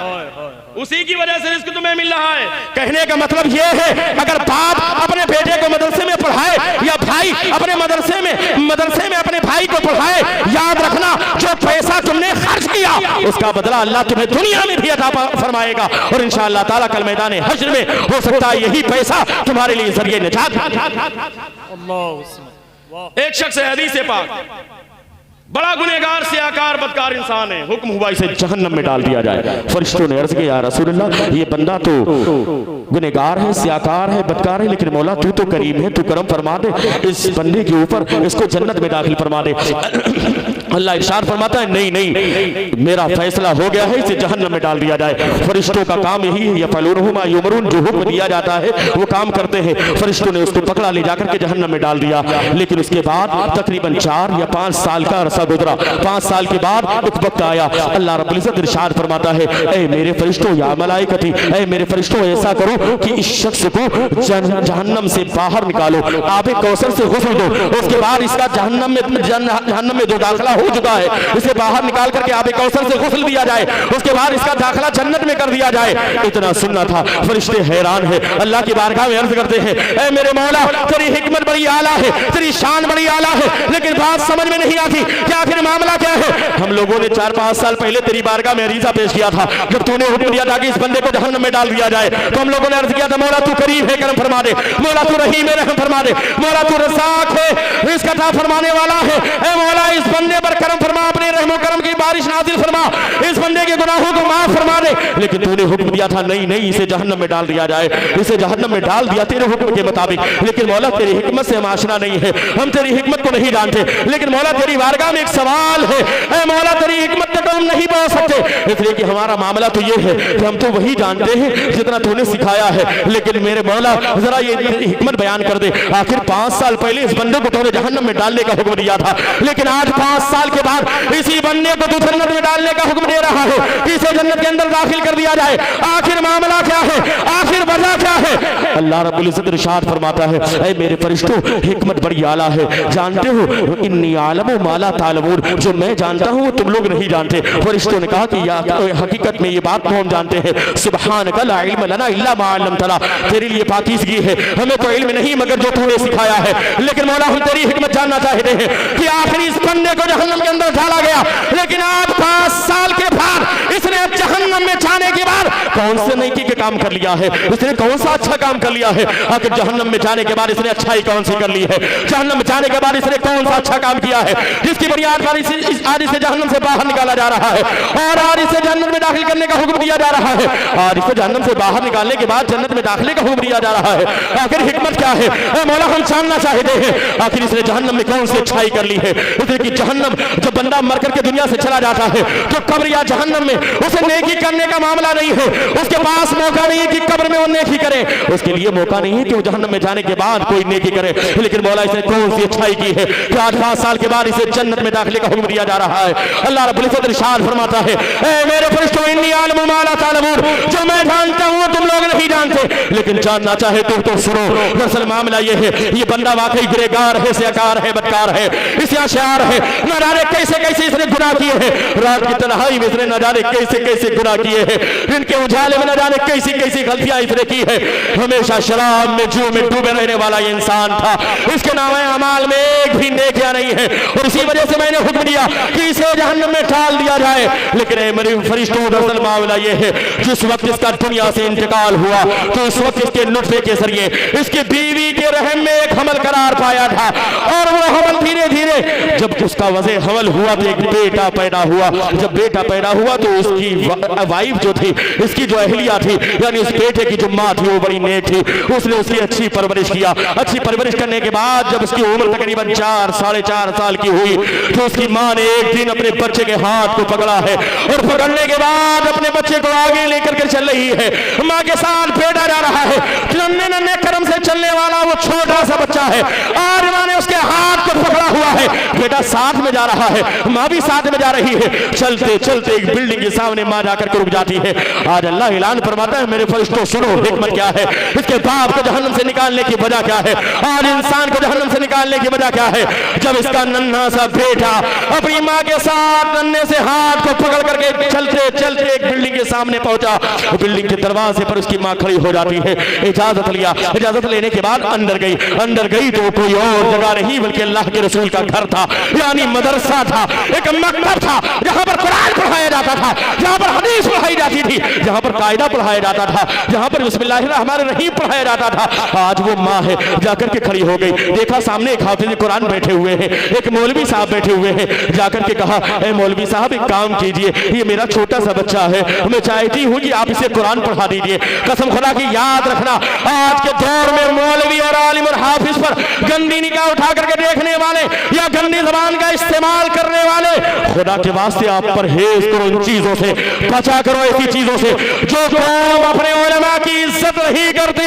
उसी की वजह से रिस्क तुम्हें मिल रहा है। कहने का मतलब यह है, अगर बाप अपने बेटे को मदरसे में पढ़ाए या भाई अपने मदरसे में अपने भाई को पढ़ाए, याद रखना, जो पैसा तुमने खर्च किया उसका बदला अल्लाह तुम्हें दुनिया में भी अता फरमाएगा और इंशाअल्लाह ताला कल मैदान हश्र में हो सकता है यही पैसा तुम्हारे लिए जरिए निजात। एक शख्स है, हदीस पाक, बड़ा गुनहगार से आकार बदकार इंसान है, हुक्म हुआ इसे जहन्नम में डाल दिया जाए। फरिश्तों ने अर्ज किया, या रसूलल्लाह, ये बंदा तो गुनहगार है, सियाकार है, बदकार है, लेकिन मौला तू तो करीम है, तू करम फरमा दे, इस बंदे के ऊपर इसको जन्नत में दाखिल फरमा दे। अल्लाह इरशाद फरमाता है, नहीं नहीं, मेरा फैसला हो गया है, इसे जहन्नम में डाल दिया जाए। फरिश्तों का काम यही है, यफअलूनहु मा युमरून, जो हुक्म दिया जाता है वो काम करते हैं। फरिश्तों ने उसको पकड़ा, ले जाकर के जहन्नम में डाल दिया। लेकिन उसके बाद तकरीबन 4 या 5 साल का अरसा गुजरा। 5 साल के बाद एक वक्त आया, अल्लाह रब्बुल इज्जत इरशाद फरमाता है, ऐ मेरे फरिश्तों, या मलाइकती, ऐ मेरे फरिश्तों, ऐसा करो कि इस शख्स को जहन्नम से बाहर निकालो, आबे कौसर से गुस्ल दो, उसके बाद इसका जहन्नम में जो दाखिला हो चुका है इसे बाहर निकाल करके आबे कौसर से गुस्ल दिया जाए, उसके बाद इसका दाखिला जन्नत में कर दिया जाए। इतना सुनना था, फरिश्ते हैरान है, अल्लाह की बारगाह में अर्ज करते हैं, ऐ मेरे मौला, तेरी हिकमत बड़ी आला है, तेरी शान बड़ी आला है, लेकिन बात समझ में नहीं आती कि आखिर मामला क्या है। हम लोगों ने 4-5 साल पहले तेरी बारगाह में अरीज़ा पेश किया था, जब तूने हुक्म दिया था कि इस बंदे को जहन्नम में डाल दिया जाए, तो हम लोगों ने अर्ज किया था, मौला तू करीम है, करम फरमा दे, मौला तू रहीम है, रहम फरमा दे, मौला तू रज़्ज़ाक़ है, रिज़्क़ अता फरमाने वाला है, ऐ मौला इस बंदे पर करम फरमा, अपने रहमो करम की बारिश नाज़िल फरमा, इस बंदे के गुनाहों को माफ फरमा दे। लेकिन तूने हुक्म दिया था, नहीं नहीं, इसे जहन्नम में डाल दिया जाए, इसे जहन्नम में डाल दिया तेरे हुक्म के मुताबिक। लेकिन मौला तेरी हिकमत से हम आशना नहीं है, हम तेरी हिकमत को नहीं जानते, लेकिन मौला तेरी बारगाह में एक सवाल है, ऐ मौला तेरी हिकमत तक हम नहीं पहुंच सकते, इसलिए कि हमारा मामला तो ये है कि हम तो वही जानते हैं जितना तूने सिखाया है। लेकिन मेरे मौला जरा ये हिकमत बयान कर दे, आखिर 5 साल पहले इस बंदे को तूने जहन्नम में डालने का हुक्म दिया था, लेकिन आज 5 साल के बाद इसी बंदे को तू जन्नत में डालने का हुक्म दे रहा है, इसे जन्नत के अंदर दाखिल कर दिया जाए, आखिर मामला क्या है, आखिर वजह क्या है। अल्लाह रब्बुल इज्जत इरशाद फरमाता है, ऐ मेरे फरिश्तों, हिकमत बड़ी आला है, जानते हो, इन्नी आलमु मा ला तालमून, जो मैं जानता हूं वो तुम लोग नहीं जानते। फरिश्तों ने कहा कि या हकीकत में ये बात तो हम जानते हैं, सुब्हानका ला इल्म लना इल्ला मा अल्लमतना, तेरे लिए पाकीज़गी है, हमें तो इल्म नहीं मगर जो तूने सिखाया है। लेकिन मौला हम तेरी हिकमत जानना चाहते हैं कि आखिर इस बंदे को जहन्नम के अंदर डाला गया, लेकिन आज 5 साल के बाद इसने जहन्नम में जाने के बाद कौन से नेकी के काम कर लिया है, इसने कौन सा अच्छा काम कर लिया है। आखिर जहन्नम में जाने के बाद इसने अच्छाई कौन सी कर ली है, जहन्नम में जाने के बाद इसने कौन सा अच्छा काम किया है जिसकी बुनियाद पर आज इसे जहन्नम से बाहर निकाला जा रहा है और आज इसे जन्नत में दाखिल करने का हुक्म दिया जा रहा है, आज इसे जहन्नम से बाहर निकालने के बाद जन्नत में दाखिले का हुक्म दिया जा रहा है। आखिर हिकमत क्या है, मौला हम जानना चाहते हैं, आखिर इसने जहन्नम में कौन सी अच्छाई कर ली है। इसलिए कि जहन्नम जब बंदा मर करके दुनिया से चला जाता है तो कब्र या जहन्नम में उसे नेकी करने का मामला नहीं है, उसके पास मौका नहीं है कि कब्र में वो नेकी करे, उसके लिए मौका नहीं है कि वो जहन्नम में जाने के बाद कोई नेकी करे। लेकिन मौला इसने कौन सी अच्छाई की है कि आज 5 साल के बाद इसे जन्नत में दाखिले का हुक्म दिया जा रहा है। अल्लाह रब्बुल इज्जत इरशाद फरमाता है, ऐ मेरे फरिश्तों, इन्नी आलमु मा ला तालमून, जो मैं जानता हूं तुम लोग नहीं जानते, लेकिन जानना चाहे तुम तो सुनो। दरअसल मामला ये है, ये बंदा वाकई गुनहगार है, सियाकार है, बदकार है, इसे अशार है, न जाने कैसे कैसे इसने गुनाह किए हैं, रात की तन्हाई में इसने न जाने कैसे कैसे गुनाह किए हैं, इनके उजाले में न जाने कैसी कैसी गलतियां इसने की है। हमेशा शराब में जुए में डूबे रहने वाला ये इंसान था, इसके नामे अमाल में एक भी नेकियां नहीं है और इसी वजह से मैंने हुक्म दिया कि इसे जहन्नम में डाल दिया जाए। लेकिन मेरे फरिश्तों, दरअसल मामला ये है, जिस वक्त इसका दुनिया से इंतकाल हुआ तो उस वक्त इसके नुत्फे के जरिए इसकी बीवी के रहम में एक हमल करार पाया था और वो हमल धीरे धीरे जब उसका वज़े हमल हुआ तो एक बेटा पैदा हुआ। जब बेटा पैदा हुआ तो उसकी वाइफ जो थी, इसकी जो अहलिया थी, यानी उस बेटे की जो माँ थी वो बड़ी नेक थी, उसने उसकी अच्छी परवरिश किया। अच्छी परवरिश करने के बाद जब उसकी उम्र तकरीबन 4 साढ़े 4 साल की हुई तो उसकी माँ ने एक दिन अपने बच्चे के हाथ को पकड़ा है और पकड़ने के बाद अपने बच्चे को आगे लेकर के चल रही है। माँ के साथ बेटा जा रहा है, नन्हे नन्हे कदम से चलने वाला वो छोटा सा बच्चा है, और माँ ने उसके हाथ को पकड़ा हुआ है, बेटा साथ में जा रहा है, माँ भी साथ में जा रही है। चलते चलते एक बिल्डिंग के सामने माँ जाकर के रुक जाती है। आज अल्लाह ऐलान फरमाता है, मेरे फरिश्तों सुनो हिकमत क्या है, इसके बाप को जहन्नम से निकालने की वजह क्या है, आज इंसान को जहन्नम से निकालने की वजह क्या है। जब इसका नन्हा सा बेटा अपनी माँ के साथ नन्हे से हाथ को पकड़ करके चलते चलते एक बिल्डिंग के सामने पहुंचा, बिल्डिंग के दरवाजे पर उसकी माँ खड़ी हो जाती है। इजाजत लिया, इजाजत लेने के बाद अंदर गई तो कोई और जगह नहीं बल्कि अल्लाह के रसूल का घर था, यानी मदरसा था, एक मकतब था जहां पर कुरान पढ़ाया जाता था, जहां पर हदीस पढ़ाई जाती थी, जहां पर कायदा पढ़ाया जाता था, जहां पर बिस्मिल्लाहिर्रहमानिर्रहीम पढ़ाया जाता था। आज वो माँ है जाकर के खड़ी हो गई, देखा सामने एक हाफिज कुरान बैठे हुए हैं, एक मौलवी साहब बैठे हुए हैं, जाकर के कहा, ए मौलवी साहब एक काम कीजिए, ये मेरा छोटा सा बच्चा है, मैं चाहती हूँ कि आप इसे कुरान पढ़ा दीजिए। कसम खुदा की याद रखना, आज के दौर में मौलवी और आलिम और हाफिज पर गंदी निगाह उठा करके देखने वाले या गंदी जबान का इस्तेमाल करने वाले, खुदा के वास्ते आप परहेज करो, इन चीजों से बचा करो, ऐसी चीजों से जो कौम अपने उलमा की इज्जत नहीं करती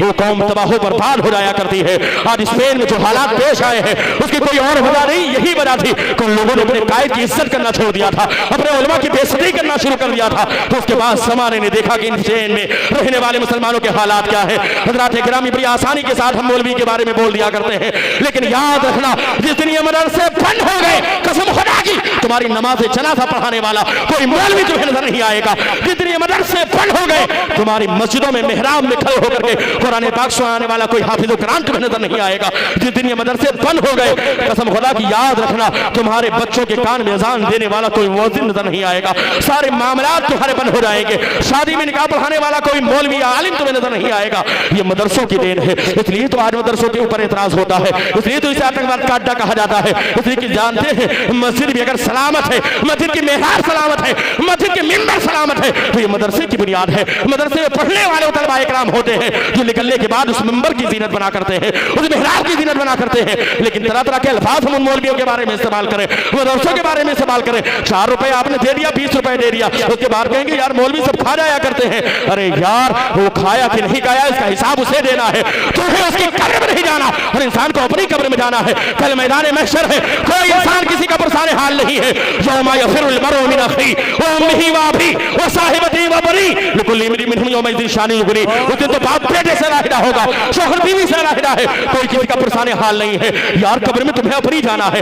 वो कौम तबाह बर्बाद हो जाया करती है। आज स्पेन में जो हालात पेश आए हैं उसकी कोई और वजह नहीं, यही वजह थी कि लोगों ने अपने कायद की इज्जत करना छोड़ दिया था, अपने उलमा की बेइज्जती करना शुरू कर दिया था। तो उसके बाद समाने ने देखा कि स्पेन में रहने वाले मुसलमानों के हालात क्या है। हजरात गिरामी बड़ी आसानी के साथ हम मौलवी के बारे में बोल दिया करते हैं, लेकिन याद रखना जिस दिन ये मदरसे बंद हो गए, कसम खुदा की तुम्हारी नमाज जनाजा पढ़ाने वाला कोई मौलवी तुम्हें नजर नहीं आएगा। जिस दिन ये मदरसे बंद हो गए, तुम्हारी मस्जिदों में मेहराब में खड़े होकर के कुरान पाक सुनाने वाला कोई हाफिज कुरान तुम्हें नजर नहीं आएगा। जिस दिन ये मदरसे बंद हो गए, कसम खुदा की याद रखना तुम्हारे बच्चों के कान में अजान देने वाला कोई मुअज्जिन नजर नहीं आएगा। सारे मामलात तुम्हारे बंद हो जाएंगे, शादी में निकाह पढ़ाने वाला कोई मौलवी या आलिम तुम्हें नजर नहीं आएगा। ये मदरसों की देन है, इसलिए तो आज मदरसों के ऊपर एतराज होता है, इसलिए तो इसे आतंकवाद का अड्डा कहा जाता है। इसलिए कि जानते हैं मस्जिद भी अगर सलामत है, मस्जिद की मेहराब सलामत है, मस्जिद के मिंबर सलामत है, तो ये मदरसे की बुनियाद है। मदरसे में पढ़ने वाले तलबा इकराम होते हैं जो निकलने के बाद उस मिंबर की जीनत बना करते हैं, उस मेहराब की जीनत बना करते हैं। लेकिन तरह तरह के अल्फाज हम उन मौलवियों के बारे में इस्तेमाल करें, मदरसों के बारे में इस्तेमाल करें। 4 रुपए आपने दे दिया, 20 रुपए दे दिया, उसके बाद कहेंगे यार मौलवी सब खा जाया करते हैं। अरे यार वो खाया कि नहीं खाया इसका हिसाब उसे देना है, तुम्हें उसकी कब्र में नहीं जाना, हर इंसान को अपनी कब्र में जाना है। कल मैदान महशर है, कोई इंसान किसी का पुरसाने हाल नहीं है। यौमा यफिरुल मरउ मिन अखी व उम्मिही व अबी व साहिबती व बनी लिकुल्लि इम्रिइन मिनहुम यौमइज़िन शानिन युगनी। उस दिन तो बाप बेटे से लाहिदा होगा, शौहर बीवी से लाहिदा है, कोई किसी का पुरसाने हाल नहीं है। यार कब्र में तुम्हें अपनी जाना है,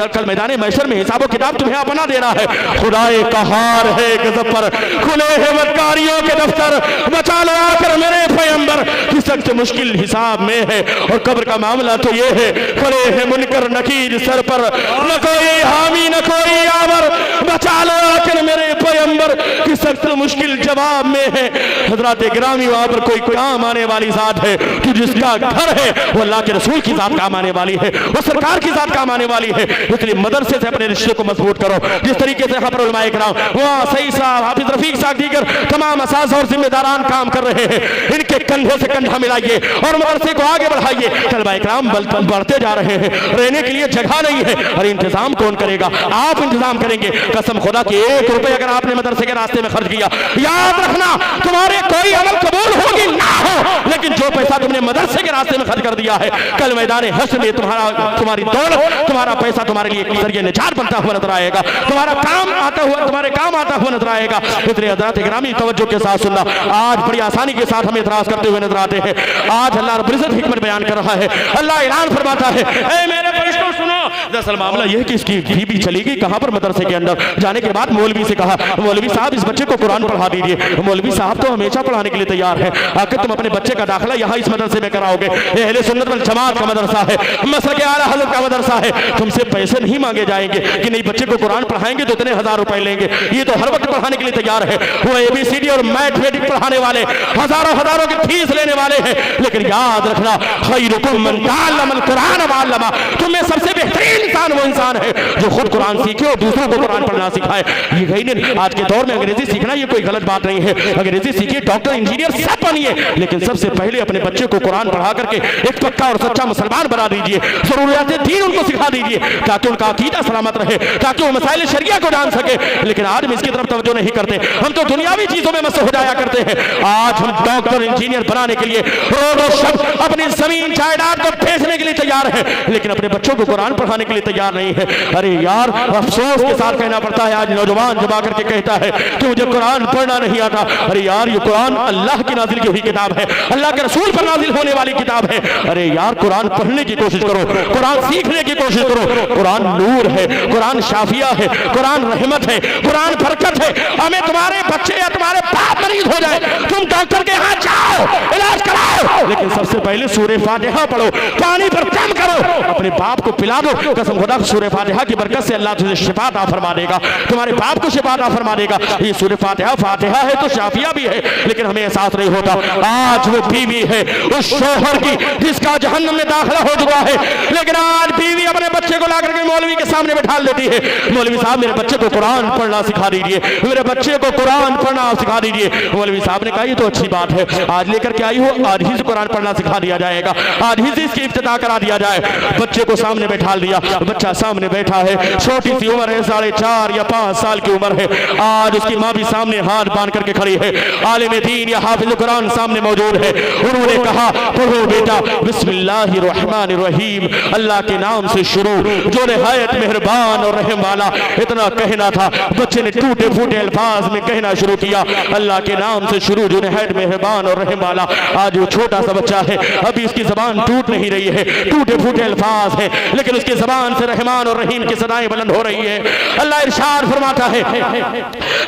कल मैदान महशर में हिसाब किताब तुम्हें अपना देना है। खुदाए कहार है गज़ब पर, खुले हैं बदकारियों के दफ्तर, बचा लो आकर मेरे पैगंबर की सख्त मुश्किल हिसाब में है। और कब्र का मामला तो ये है, खड़े हैं मुनकर नकीर सर पर, न कोई हामी न कोई यावर, बचा लो आकर मेरे पैगंबर की सख्त मुश्किल जवाब में है। हजरात गिरामी वहां पर कोई काम आने वाली जात है कि जिसका घर है वो अल्लाह के रसूल की जात काम आने वाली है, वो सरकार की जात काम आने वाली है। इसलिए मदरसे से अपने रिश्ते को मजबूत करो। जिस तरीके से यहाँ पर उलमाए किराम वहाँ सही साहब हाफिज रफीक साहब दीगर तमाम असास और जिम्मेदारान काम कर रहे हैं, इनके कंधे से कंधा मिलाइए और मदरसे को आगे बढ़ाइए। तलबाए किराम बढ़ते जा रहे हैं, रहने के लिए जगह नहीं है, और इंतजाम कौन करेगा? आप इंतजाम करेंगे। कसम खुदा की 1 रुपए अगर आपने मदरसे के रास्ते में खर्च किया, याद रखना तुम्हारे कोई अमल कबूल होगी ना हो, लेकिन जो पैसा तुमने मदरसे के रास्ते में खर्च कर दिया है, कल मैदान हश्र में तुम्हारी दौलत, तुम्हारा पैसा तुम्हारे लिए जरिए निजात बनता हुआ नजर आएगा, तुम्हारा काम आता हुआ, तुम्हारे काम आता हुआ नजर आएगा। इसलिए हज़रात गिरामी तवज्जो के साथ सुनना, आज बड़ी आसानी के साथ हमें इतराज करते हुए नजर आते हैं। आज अल्लाह रब्बुल इज्जत हिकमत बयान कर रहा है, अल्लाह ऐलान फरमाता है, ऐ मेरे फरिश्तों सुनो। दरअसल मामला यह है कि इसकी बीबी चली गई कहां पर? मदरसे के अंदर। जाने के बाद मौलवी से कहा, मौलवी साहब इस बच्चे को कुरान पढ़ा दीजिए। मौलवी साहब तो हमेशा पढ़ाने के लिए तैयार तैयार है। आखिर तुम अपने बच्चे का दाखिला यहाँ इस मदरसे में कराओगे, अहले सुन्नत वल जमात का मदरसा है, मसलक आला हज़रत का मदरसा है, तुमसे पैसे नहीं मांगे जाएंगे कि नहीं बच्चे को कुरान पढ़ाएंगे तो इतने 1000 रुपए लेंगे। ये तो हर वक्त पढ़ाने के लिए तैयार है। वो ABCD और मैथमेटिक पढ़ाने वाले हजारों की फीस लेने वाले हैं, लेकिन याद रखना खैरुकुम मन तअल्लमल कुरान व अल्लमा, तुम्हें सबसे बेहतरीन इंसान वो इंसान है जो खुद कुरान सीखे और दूसरों को कुरान पढ़ना सिखाए। ये आज के दौर में अंग्रेजी सीखना ये कोई गलत बात नहीं है, अंग्रेजी सीखिए, डॉक्टर इंजीनियर सब बनिए, लेकिन सबसे पहले अपने बच्चे को कुरान पढ़ा करके एक पक्का और सच्चा मुसलमान बना दीजिए। जरूरियात दीन उनको सिखा दीजिए ताकि उनका अकीदा सलामत रहे, ताकि वो मसाइल शरिया को जान सके। लेकिन आज हम इसकी तरफ तवज्जो नहीं करते, हम तो दुनियावी चीजों में मस्त हो जाया करते हैं। आज हम डॉक्टर इंजीनियर बनाने के लिए रोज़ शब अपनी जमीन जायदाद को बेचने के लिए तैयार है, लेकिन अपने बच्चों को कुरान पढ़ाने के लिए तैयार नहीं है। अरे यार, अफसोस के साथ कहना पड़ता है, आज नौजवान जब आकर के कहता है कि मुझे कुरान पढ़ना नहीं आता। अरे यार, ये कुरान अल्लाह की नाजिल की हुई किताब है, अल्लाह के रसूल पर नाजिल होने वाली किताब है। अरे यार, कुरान पढ़ने की कोशिश करो, कुरान सीखने की कोशिश करो। कुरान नूर है, कुरान शाफिया है, कुरान रहमत है, कुरान बरकत है। हमें तुम्हारे बच्चे या तुम्हारे बाप मरीज हो जाए, तुम डॉक्टर के यहाँ जाओ, इलाज कराओ, लेकिन सबसे पहले सूरे फातिहा पढ़ो, पानी पर दम करो, अपने बाप को पिला दो। कसम खुदा सूरे फातिहा की बरकत से अल्लाह तुझे शिफा अता फरमा देगा, तुम्हारे बाप को शिफा अता फरमा देगा। ये सूरे फातिहा है तो शाफिया भी है, लेकिन हमें एहसास नहीं होता। आज वो बीवी है उस शोहर की जिसका जहन्नम में दाखिला हो चुका है, लेकिन आज बीवी अपने बच्चे को ला करके मौलवी के सामने बैठा लेती है। मौलवी साहब, मेरे बच्चे को कुरान पढ़ना सिखा दीजिए, मेरे बच्चे को कुरान पढ़ना सिखा दीजिए। मौलवी साहब ने कहा ये तो अच्छी बात है, आज लेकर के आई हो, आज ही से कुरान पढ़ना सिखा दिया जाएगा, आज ही से इसकी इफ्तिताह करा दिया जाए। बच्चे को सामने बैठा लिया, बच्चा सामने बैठा है, छोटी सी उम्र है, 4.5 या 5 साल की उम्र है। आज उसकी माँ भी सामने हाथ बांध करके खड़ी है, आलिम दीन या हाफिज कुरान सामने मौजूद है। उन्होंने कहा, पढ़ो बेटा बिस्मिल्लाहिर्रहमानिर्रहीम, अल्लाह के नाम से शुरू जो निहायत मेहरबान और रहम वाला। इतना कहना था, बच्चे ने टूटे फूटे अल्फाज में कहना शुरू किया, अल्लाह के नाम से शुरू जो निहायत मेहरबान और रहम वाला। आज वो छोटा सा बच्चा है, अभी इसकी जबान टूट नहीं रही है, टूटे फूटे अल्फाज हैं, लेकिन उसकी जबान से रहमान और रहीम की सदाएं बुलंद हो रही है। अल्लाह इरशाद फरमाता है,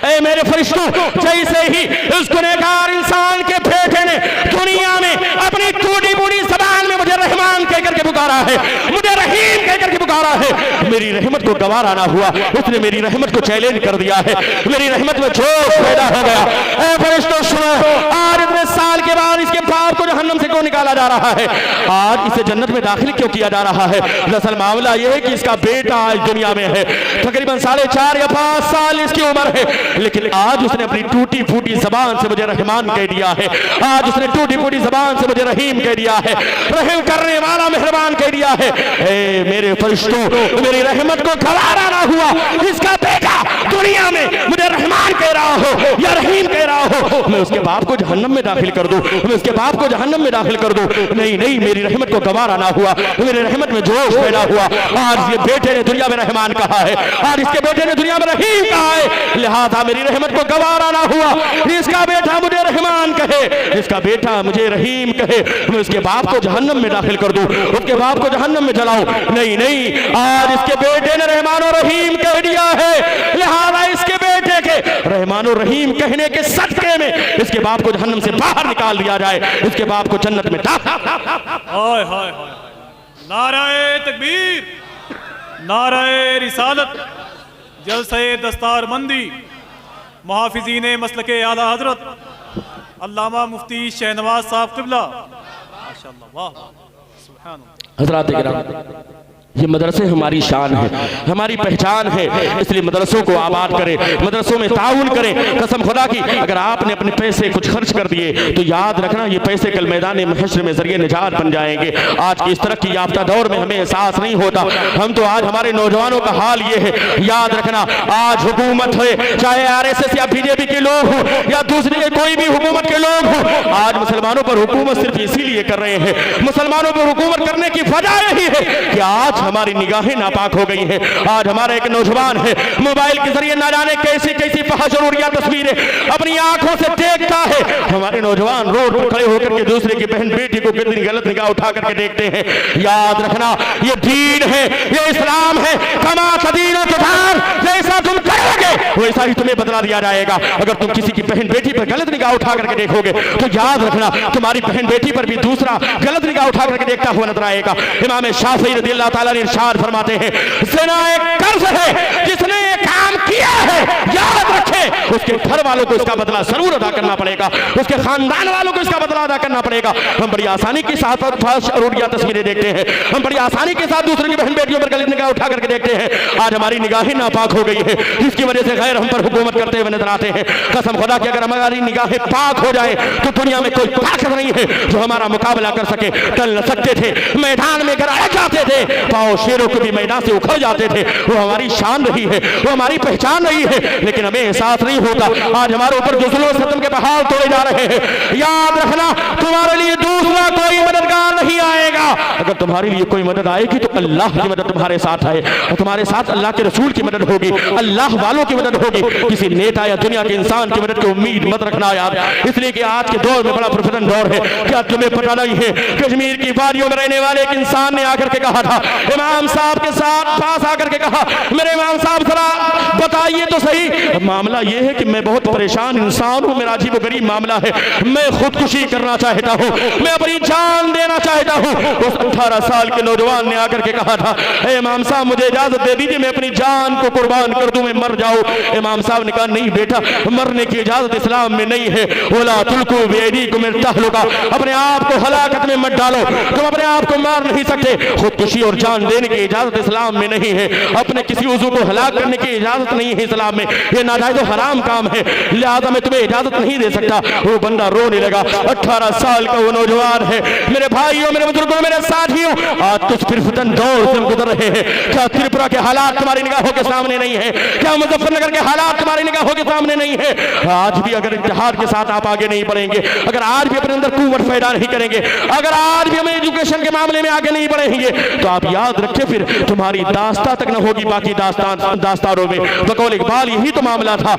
ऐ मेरे फरिश्तों, जैसे ही उस गुनहगार इंसान के बेटे ने दुनिया में अपनी टूटी फूटी जबान में मुझे रहमान कहकर के पुकारा है, मुझे रहीम कहकर के पुकारा है, मेरी रहमत को गवारा ना हुआ, उसने मेरी रहमत को चैलेंज कर दिया है, मेरी रहमत में जोश पैदा हो गया। ऐ फरिश्तों सुनो, आज इतने साल के बाद इसके बाप को जहन्नम से क्यों निकाला जा रहा है, आज इसे जन्नत में दाखिल क्यों किया जा रहा है? दरअसल मामला यह है कि इसका बेटा आज दुनिया में है, तकरीबन 4.5 या 5 साल इसकी उम्र है, लेकिन आज उसने अपनी टूटी फूटी जबान से मुझे रहमान कह दिया है, आज उसने टूटी फूटी जबान से मुझे रहीम कह दिया है, रहम करने वाला मेहरबान कह दिया है। ऐ मेरे फरिश्तों, मेरी रहमत को गवारा ना हुआ, इसका बेटा दुनिया में मुझे रहमान कह रहा हो या रहीम कह रहा हो, मैं उसके बाप को जहन्नम में दाखिल कर दूं, मैं उसके बाप को जहन्नम में दाखिल कर दूं। नहीं नहीं, मेरी रहमत को गवारा ना हुआ, मेरी रहमत में जोश पैदा हुआ। आज ये बेटे ने दुनिया में रहमान कहा है, आज इसके बेटे ने दुनिया में रहीम कहा है, लिहाजा मेरी रहमत को गवारा ना हुआ, इसका बेटा मुझे रहमान कहे, इसका बेटा मुझे रहीम कहे, मैं उसके बाप को जहन्नम में दाखिल कर दूं, उसके बाप को जहन्नम में जलाऊं। नहीं नहीं, आज इसके बेटे ने रहमान और रहीम कह दिया है, लिहाजा इसके बेटे के रहमान और रहीम कहने के सदके में इसके बाप को जहन्नम से बाहर निकाल दिया जाए, इसके बाप को जन्नत में हाय हाय हाय, नाराए तकबीर, नाराए रिसालत, जलसे दस्तारबंदी, मुहाफिजीन मसलके आला हजरत अल्लामा मुफ्ती शहनवाज साहब क़िबला, माशाअल्लाह, वाह सुभान अल्लाह। हज़रात किराम, ये मदरसे हमारी शान है, हमारी पहचान है, इसलिए मदरसों को आबाद करें, मदरसों में ताउन करें। कसम खुदा की, अगर आपने अपने पैसे कुछ खर्च कर दिए तो याद रखना ये पैसे कल मैदान महशर में जरिए निजात बन जाएंगे। आज की इस तरक्की याफ्ता दौर में हमें एहसास नहीं होता, हम तो आज हमारे नौजवानों का हाल ये है। याद रखना, आज हुकूमत है, चाहे RSS या BJP के लोग हो या दूसरी कोई भी हुकूमत के लोग हो, आज मुसलमानों पर हुकूमत सिर्फ इसीलिए कर रहे हैं, मुसलमानों पर हुकूमत करने की वजह यही है कि आज हमारी निगाहें नापाक हो गई हैं। आज हमारा एक नौजवान है, मोबाइल के जरिए ना जाने कैसी कैसी फहश और उरिया तस्वीरें अपनी आंखों से देखता है, हमारे नौजवान रोड पर खड़े होकर के दूसरे की बहन बेटी को कितनी गलत निगाह उठा करके देखते हैं। याद रखना ये दीन है, ये इस्लाम है। कमा तदीनो तुदान, जैसा तुम करोगे वैसा ही तुम्हें बदला दिया जाएगा। अगर तुम किसी की बहन बेटी पर गलत निगाह उठा करके देखोगे तो याद रखना तुम्हारी बहन बेटी पर भी दूसरा गलत निगाह उठा करके देखता हुआ नजर आएगा। इमाम शाफी रज़ियल्लाहु ताला ने इरशाद फरमाते हैं, ज़िना एक कर्ज है, जिसने ये काम किया है याद रखे उसके घर वालों को इसका बदला जरूर अदा करना पड़ेगा, उसके खानदान वालों को इसका बदला अदा करना पड़ेगा। हम बड़ी आसानी के साथ अरूरिया तस्वीरें देखते हैं, हम बड़ी आसानी के साथ दूसरे की बहन बेटियों पर गलत निगाह उठा करके देखते हैं। आज हमारी निगाहें नापाक हो गई है, जिसकी वजह से गैर हम पर हुकूमत करते हुए नजर आते हैं। कसम खुदा की अगर हमारी निगाहें पाक हो जाए तो दुनिया में कोई ताकत नहीं है जो हमारा मुकाबला कर सके। टल न सकते थे, मैदान में गिराए जाते थे, पाओ शेरों को भी मैदान से उखड़ जाते थे। वो हमारी शान रही है, वो हमारी पहचान रही है, लेकिन हमें एहसास नहीं होता। आज हमारे ऊपर जो जुल्म सितम के पहाड़ तोड़े जा रहे हैं, याद रखना तुम्हारे लिए दूसरा कोई मददगार नहीं आएगा। अगर तुम्हारे लिए कोई मदद आएगी तो अल्लाह की मदद तुम्हारे साथ है, और तुम्हारे साथ अल्लाह के रसूल की मदद होगी, अल्लाह वालों की मदद होगी। किसी नेता या दुनिया के इंसान की मदद की उम्मीद मत रखना यार, इसलिए कि आज के दौर में बड़ा प्रफुल्लन दौर है। क्या तुम्हें पता नहीं है, कश्मीर की वादियों में रहने वाले एक इंसान ने आकर के कहा था, इमाम साहब के साथ पास आकर के कहा, मेरे इमाम साहब जरा बताइए तो सही, मामला यह है कि मैं बहुत परेशान इंसान हूँ, मेरा अजीब गरीब मामला है, मैं खुदकुशी करना चाहता हूँ, मैं अपनी जान देना चाहता हूँ। उस 18 साल के नौजवान ने आकर के कहा था, इमाम साहब मुझे इजाजत दे दीजिए, मैं अपनी जान को कुर्बान कर दूं, मैं मर जाऊं। इमाम साहब ने कहा, नहीं बेटा, मरने की इजाजत इस्लाम में नहीं है। वला तुल्कू बियदीकुम मिन तहलुका, अपने आप को हलाकत में मत डालो, तुम अपने आप को मार नहीं सकते। खुदकुशी और जान देने की इजाजत इस्लाम में नहीं है, अपने किसी उज़ू को हलाक करने की इजाजत नहीं है इस्लाम में, ये नाजायज और हराम काम है, लिहाजा मैं तुम्हें इजाजत नहीं दे सकता। वो बंदा रोने लगा, 18 साल का वो नौजवान है। मेरे भाइयों, मेरे बुजुर्गों, मेरे साथियों, आज तुझ फिर फितन दौर से गुजर रहे हैं। क्या त्रिपुरा के हालात तुम्हारी निगाहों के सामने नहीं है? क्या मुजफ्फरनगर के हालात तुम्हारी निगाहों के सामने नहीं है? आज भी अगर इत्तेहाद के साथ आप आगे नहीं बढ़ेंगे, अगर आज भी अपने अंदर कुव्वत पैदा नहीं करेंगे, अगर आज भी हम एजुकेशन के मामले में आगे नहीं बढ़ेंगे, तो आप याद रखें फिर तुम्हारी दास्तां तक न होगी बाकी दास्तानों में। बकौल इकबाल यही तो मामला था,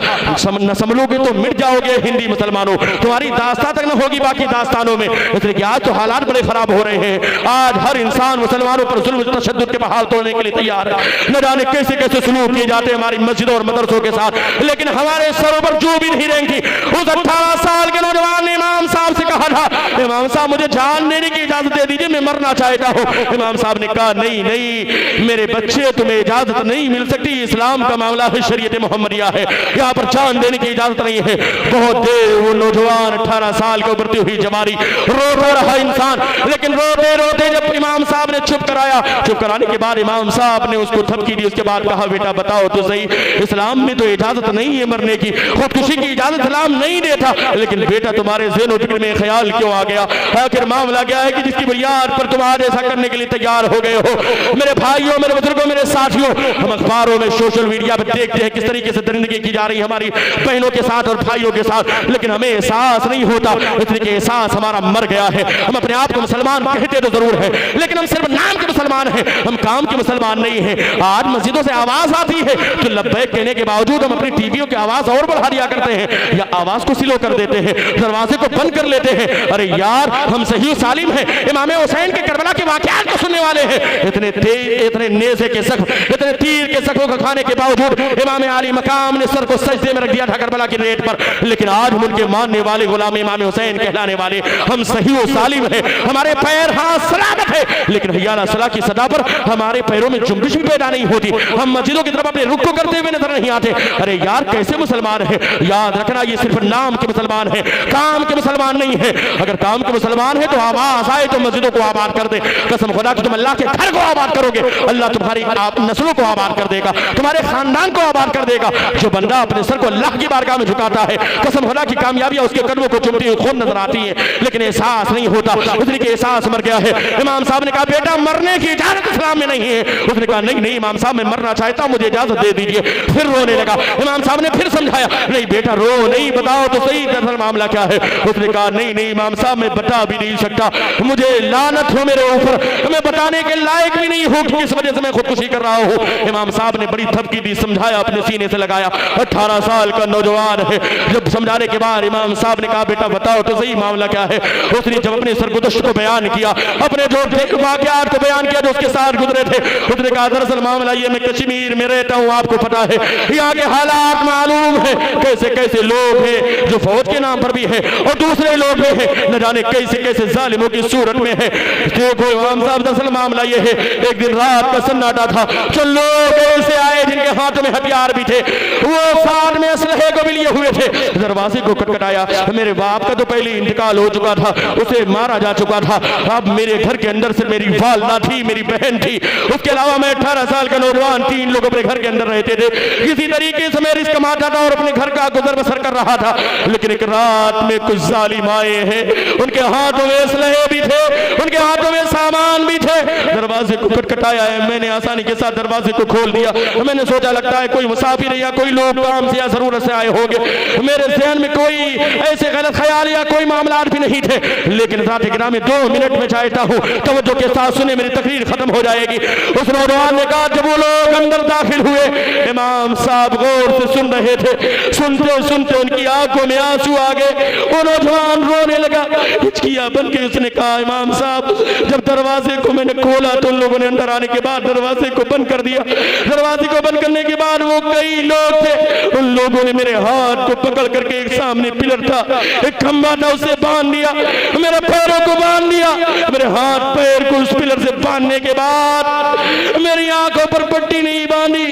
न संभलोगे तो मिट जाओगे हिंदी मुसलमानों, तुम्हारी दास्तां तक न होगी बाकी दास्तानों में। इसलिए कि आज तो हालात बड़े खराब हो रहे हैं। आज हर इंसान मुसलमानों पर जुल्म तशद्दुद के पहाड़ तोड़ने के लिए तैयार है। न जाने कैसे कैसे सलूक किए जाते हैं हमारी मस्जिदों और मदरसों के साथ, लेकिन हमारे सरों पर जो भी नहीं रहेंगी। उस 18 साल के नौजवान ने इमाम साहब से कहा था, इमाम साहब मुझे जान देने की इजाजत दे दीजिए, मैं मरना चाहता हूँ। इमाम साहब ने कहा, नहीं नहीं मेरे बच्चे, तुम्हें इजाजत नहीं मिल सकती, इस्लाम का मामला है, शरीयत मोहम्मदिया है, यहाँ पर जान देने की इजाजत नहीं है। बहुत देर वो नौजवान 18 साल को उभरती हुई जवानी रो रहा इंसान, लेकिन रोते रोते जब इमाम साहब ने चुप कराया, चुप कराने के बाद इमाम साहब ने उसको थपकी दी। उसके बाद कहा, बेटा बताओ तो सही, इस्लाम में तो इजाजत नहीं है मरने की, खुदकुशी की इजाजत इस्लाम नहीं देता, लेकिन बेटा तुम्हारे ज़हन और फिक्र में ख्याल क्यों आ गया? आखिर मामला क्या है कि जिसकी बुनियाद पर तुम आज ऐसा करने के लिए तैयार हो गए हो? मेरे भाइयों, मेरे बुजुर्गों, मेरे साथियों, हम अखबारों में, सोशल मीडिया पर देखते हैं किस तरीके से दरिंदगी की जा रही है हमारी बहनों के साथ और भाइयों के साथ, लेकिन हमें एहसास नहीं होता। इसलिए एहसास हमारा मर गया है। हम अपने आप को मुसलमान कहते तो जरूर है, लेकिन हम सिर्फ नाम के मुसलमान हैं, हम काम के मुसलमान नहीं हैं। आज मस्जिदों से आवाज आती है तो लब्बैक कहने के बावजूद हम अपनी टीवियों की आवाज और बढ़ा दिया करते हैं, या आवाज को स्लो कर देते हैं, दरवाजे को बंद कर लेते हैं। अरे यार, हम सही सालिम हैं, इमाम हुसैन के करबला के वाकयात को सुनने वाले हैं। इतने नेज़े के जख्म, इतने तीर के जख्मों को खाने के बावजूद इमाम आली मकाम ने सर को सजदे में रख दिया था करबला की रेत पर, लेकिन आज हम उनके मानने वाले गुलाम इमाम हुसैन कहलाने वाले हम सही व सालिम हैं। हमारे पैर हाथ सलामत है, लेकिन हय्या सला की सदा पर हमारे पैरों में जुम्बिश भी पैदा नहीं होती। हम मस्जिदों की तरफ अपने रुख को करते हुए नजर नहीं आते। अरे यार, कैसे मुसलमान है? याद रखना, ये सिर्फ नाम के मुसलमान है, काम के मुसलमान नहीं है। अगर काम के मुसलमान है तो आवाज आए तो मस्जिदों को आबाद कर दे। कसम खुदा की तुम अल्लाह के घर को आबाद करोगे, अल्लाह तुम्हारी नस्लों को आबाद कर देगा, तुम्हारे खानदान को आबाद कर देगा। जो बंदा अपने सर को अल्लाह की बारगाह में झुकाता है, कसम खुदा की कामयाबियां उसके कदमों को चुमती हुई खूब नजर आती है, लेकिन एहसास नहीं होता। उसने के एहसास मर गया है। इमाम साहब ने कहा, बेटा मरने की इजाजत इस्लाम में नहीं है। उसने कहा, नहीं नहीं इमाम साहब, मैं मरना चाहता हूं, मुझे इजाजत दे दीजिए। फिर रोने लगा। इमाम साहब ने फिर समझाया, नहीं बेटा रो नहीं, बताओ तो सही दरअसल मामला क्या है। उसने कहा, नहीं नहीं इमाम साहब, मैं बता भी नहीं सकता। मुझे लानत हो मेरे ऊपर, मैं बताने के लायक भी नहीं हूँ कि किस वजह से मैं खुदकुशी कर रहा हूँ। इमाम साहब ने बड़ी थपकी दी, समझाया, अपने सीने से लगाया। 18 साल का नौजवान है। जब समझाने के बाद इमाम साहब ने कहा बेटा बताओ तो सही मामला क्या है। उसने जब अपने सरगुज़श्त को बयान किया, अपने जो वाक़यात को बयान किया जो उसके साथ गुजरे थे, उसने कहा दरअसल मामला ये, मैं कश्मीर में रहता हूँ, आपको पता है यहाँ के हालात मालूम है, कैसे कैसे लोग हैं जो फौज के नाम पर भी है और दूसरे लोग भी हैं, न जाने कैसे कैसे जालिमों की सूरत में है। देखो इमाम साहब दरअसल मामला ये है, एक दिन रात का सन्नाटा था, जो लोग ऐसे आए जिनके हाथ में हथियार भी थे, वो साथ में असलहे को भी लिए हुए थे, दरवाजे को खटखटाया। मेरे बाप का तो पहले इंतकाल हो चुका था, उसे मारा जा चुका था। अब मेरे घर के अंदर से मेरी वालदा थी, मेरी बहन थी, उसके अलावा मैं 18 साल का नौजवान, 3 लोग अपने घर के अंदर रहते थे। किसी तरीके से मैं रिस्क कमाता था और अपने घर का गुजर बसर कर रहा था। लेकिन एक रात में कुछ जालिम आए हैं, उनके हाथों में असलहे भी थे, उनके हाथों में सामान भी थे। दरवाजे को खटखटाया है, मैंने आसानी के साथ दरवाजे को खोल दिया। मैंने सोचा लगता है कोई मुसाफिर या कोई लोग काम से या जरूरत से आए होंगे। मेरे ज़हन में कोई ऐसे गलत ख्याल या कोई मामला भी नहीं थे। लेकिन साथ ही में 2 मिनट में चाहता हूँ तवज्जो के साथ सुने, मेरी तकरीर खत्म हो जाएगी। उस नौजवान ने कहा जब वो लोग अंदर दाखिल हुए, इमाम साहब गौर से सुन रहे थे, सुनते सुनते उनकी आंखों में आंसू आ गए। वो नौजवान रोने लगा, हिचकिया बन के उसने कहा इमाम साहब जब दरवाजे को मैंने खोला तो उन लोगों ने अंदर आने के बाद दरवाजे को बंद कर दिया। दरवाजे को बंद करने के बाद वो कई लोग थे, उन लोगों ने मेरे हाथ को पकड़ करके, एक सामने पिलर था, एक खंभा था, उसे बांध दिया, मेरे पैरों को बांध दिया। मेरे हाथ पैर को उस पिलर से बांधने के बाद मेरी आंखों पर पट्टी नहीं बांधी,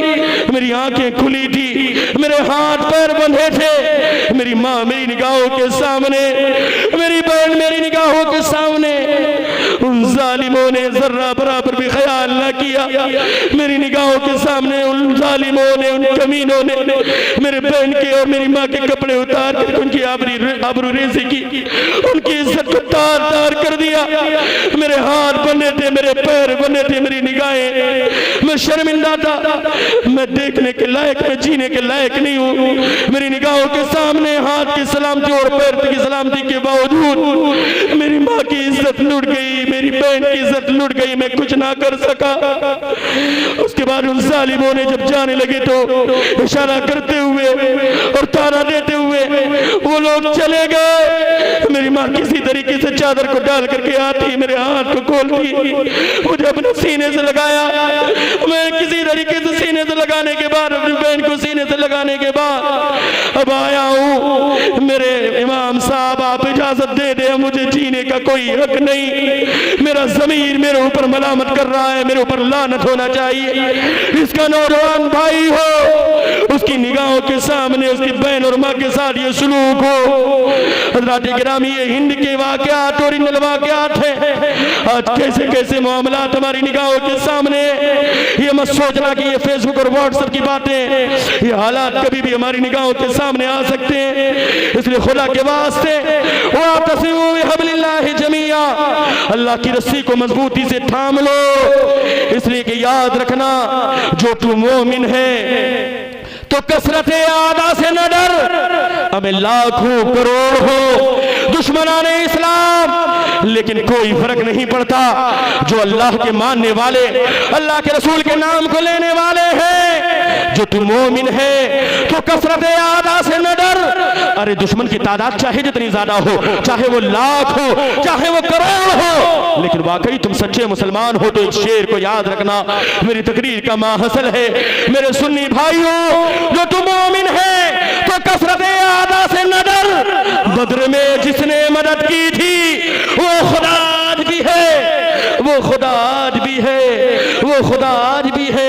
मेरी आंखें खुली थी, मेरे हाथ पैर बंधे थे। मेरी माँ मेरी निगाहों के सामने, मेरी बहन मेरी निगाहों के सामने, उन जालिमों ने जर्रा बराबर भी ख्याल न किया। मेरी निगाहों के सामने उन जालिमों ने, उन कमीनों ने मेरे बहन के और मेरी माँ के कपड़े उतार कर उनकी आबरू रेज़ी की, उनकी इज्जत को तार तार कर दिया। मेरे हाथ बने थे, मेरे पैर बने थे, मेरी निगाहें, मैं शर्मिंदा था, मैं देखने के लायक, मैं जीने के लायक नहीं हूँ। मेरी निगाहों के सामने हाथ की सलामती और पैर की सलामती के बावजूद मेरी माँ की इज्जत लूट गई, मेरी बहन की इज्जत लूट गई, मैं कुछ ना कर सका। उसके बाद उन जालिमों ने जब जाने लगे तो इशारा करते हुए और तारा देते हुए वो लोग चले गए। मेरी माँ किसी तरीके से चादर को डाल करके आती, मेरे हाथ को खोलती, मुझे अपने सीने से लगाया। मैं किसी तरीके से सीने से लगाने के बाद, अपनी बहन को सीने से लगाने के बाद अब आया हूँ। मेरे इमाम साहब आप इजाजत दे दे, मुझे जीने का कोई हक नहीं। मेरा ज़मीर मेरे ऊपर मलामत कर रहा है, मेरे ऊपर लानत होना चाहिए। इसका नौजवान भाई हो, उसकी निगाहों के सामने उसकी बहन और माँ के साथ ये सलूक हो। हज़रात गिरामी, ये हिंद के वाक़यात और इन वाक़यात हैं। आज कैसे कैसे मामलात हमारी निगाहों के सामने। ये मत सोचना कि ये फेसबुक और व्हाट्सएप की बातें, ये हालात कभी भी हमारी निगाहों के सामने आ सकते हैं। इसलिए खुदा के वास्ते वातसिमू बिहब्लिल्लाहि जमीआ, अल्लाह की रस्सी को मजबूती से थाम लो। इसलिए कि याद रखना, जो तू मोमिन है तो कसरत आदा से न डर, हमें लाखों करोड़ हो दुश्मनाने इस्लाम, लेकिन कोई फर्क नहीं पड़ता। जो अल्लाह के मानने वाले, अल्लाह के रसूल के नाम को लेने वाले हैं, जो तू मोमिन है तो कसरत आदा से न डर। अरे दुश्मन की तादाद चाहे जितनी ज्यादा हो, चाहे वो लाख हो, चाहे वो करोड़ हो, लेकिन वाकई तुम सच्चे मुसलमान हो तो एक शेर को याद रखना, मेरी तकरीर का माहसल है। मेरे सुन्नी भाइयों, जो तुम मोमिन है तो कसरत आदा से न डर। बद्र में जिसने मदद की थी वो खुदा आज भी है, वो खुदा आज भी है, वो खुदा आज भी है।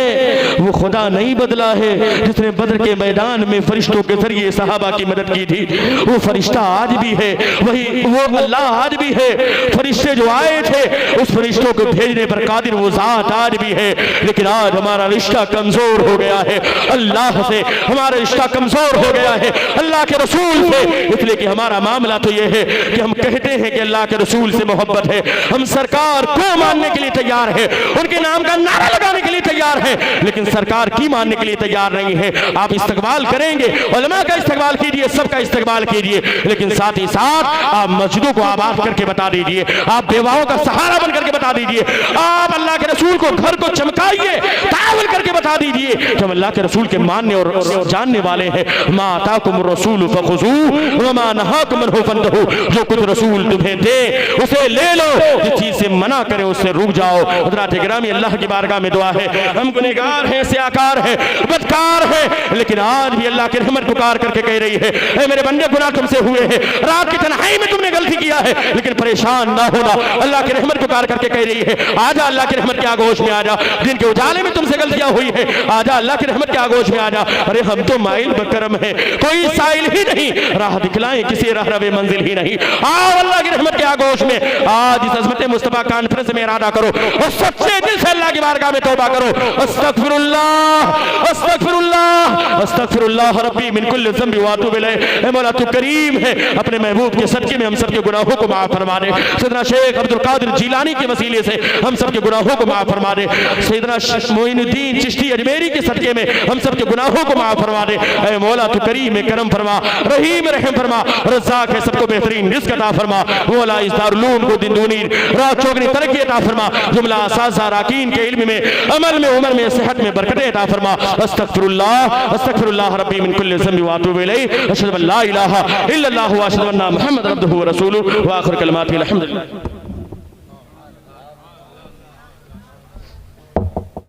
वो खुदा नहीं बदला है जिसने बद्र के मैदान में फरिश्तों के जरिए सहाबा की मदद की थी, वो फरिश्ता आज भी है, वही वो अल्लाह आज भी है। फरिश्ते जो आए थे उस फरिश्तों को भेजने पर कादिर वो जात आज भी है। लेकिन आज हमारा रिश्ता कमजोर हो गया है अल्लाह से, हमारा रिश्ता कमजोर हो गया है अल्लाह के रसूल से। इसलिए कि हमारा मामला तो ये है कि हम कहते हैं कि अल्लाह के रसूल से मोहब्बत है, हम सरकार को मानने के लिए तैयार है, उनके नाम का नारा लगाने के लिए तैयार है, लेकिन सरकार की मानने के लिए तैयार नहीं है। आप इस्तकबाल करेंगे, उलमा का इस्तकबाल कीजिए, सबका इस्तकबाल कीजिए, लेकिन साथ ही साथ आप मस्जिदों को आबाद करके बता दीजिए, आप बेवाओं का सहारा बन करके बता दीजिए, आप अल्लाह के रसूल को घर को चमकाइए, तावल करके बता दीजिए कि हम अल्लाह के रसूल के मानने और जानने वाले हैं। मा आताकुम रसूल फखुजू व मा नहाकुम अन्हु फंतहू, जो कुछ रसूल तुम्हें दे उसे ले लो, जिस चीज से मना करे उससे रुक जाओ। हज़रात गिरामी, अल्लाह की बारगाह में दुआ है, हम गुनहगार हैं, सियाकार हैं, बदकार हैं, लेकिन आज भी अल्लाह की रहमत पुकार करके कह रही है, ऐ मेरे बंदे गुनाह तुमसे हुए हैं, रात की तन्हाई में तुमने गलती किया है, लेकिन परेशान ना होना। अल्लाह की रहमत पुकार करके कह रही है, आजा अल्लाह की रहमत के आगोश में आजा। दिन के उजाले में तुमसे गलतियां हुई है, आजा अल्लाह की रहमत के आगोश में आजा। अरे हम तो माइल बकरम है, कोई साइल ही नहीं, राह दिखलाएं किसी राह रवे मंजिल ही नहीं। आओ अल्लाह की रहमत के आगोश में, आज इस अज़मत मुस्तफा कॉन्फ्रेंस में इरादा करो और सच्चे दिल से अल्लाह की बारगाह में तौबा करो। अस्तगफिरुल्लाह अस्तगफिरुल्लाह अस्तगफिरुल्लाह रब्बी मिन कुल्लि ज़ंबि व अतूबु इलैह। ए मौला तू करीम है, अपने महबूब के सदके में हम सब के गुनाहों को माफ फरमा दे। सैयदना शेख अब्दुल कादिर जिलानी के वसीले से हम सब के गुनाहों को माफ फरमा दे। सैयदना मोइनुद्दीन चिश्ती अजमेरी के सदके में हम सब के गुनाहों को माफ फरमा दे। ए मौला तू करीम है, करम फरमा, रहीम रहम फरमा, रज़्ज़ाक़ है, सबको बेहतरीन रिज़्क़ अता फरमा। मौला इस दारुल उलूम को दिन दूनी रात चौगनी तरक्की अता फरमा, जुमला असातिज़ा अराकीन के इल्म में, अमल में, उमर में, सेहत में बरकतें अता फरमा। अस्तगफिरुल्लाह रब्बी मिन कुल्लि ज़ंबि व अतूबु इलैह। अशहदु अन ला इलाहा इल्लल्लाहु व अशहदु अन्ना मुहम्मदन अब्दुहु व रसूलुहु व आखिर कलिमातिही अल्हम्दुलिल्लाह।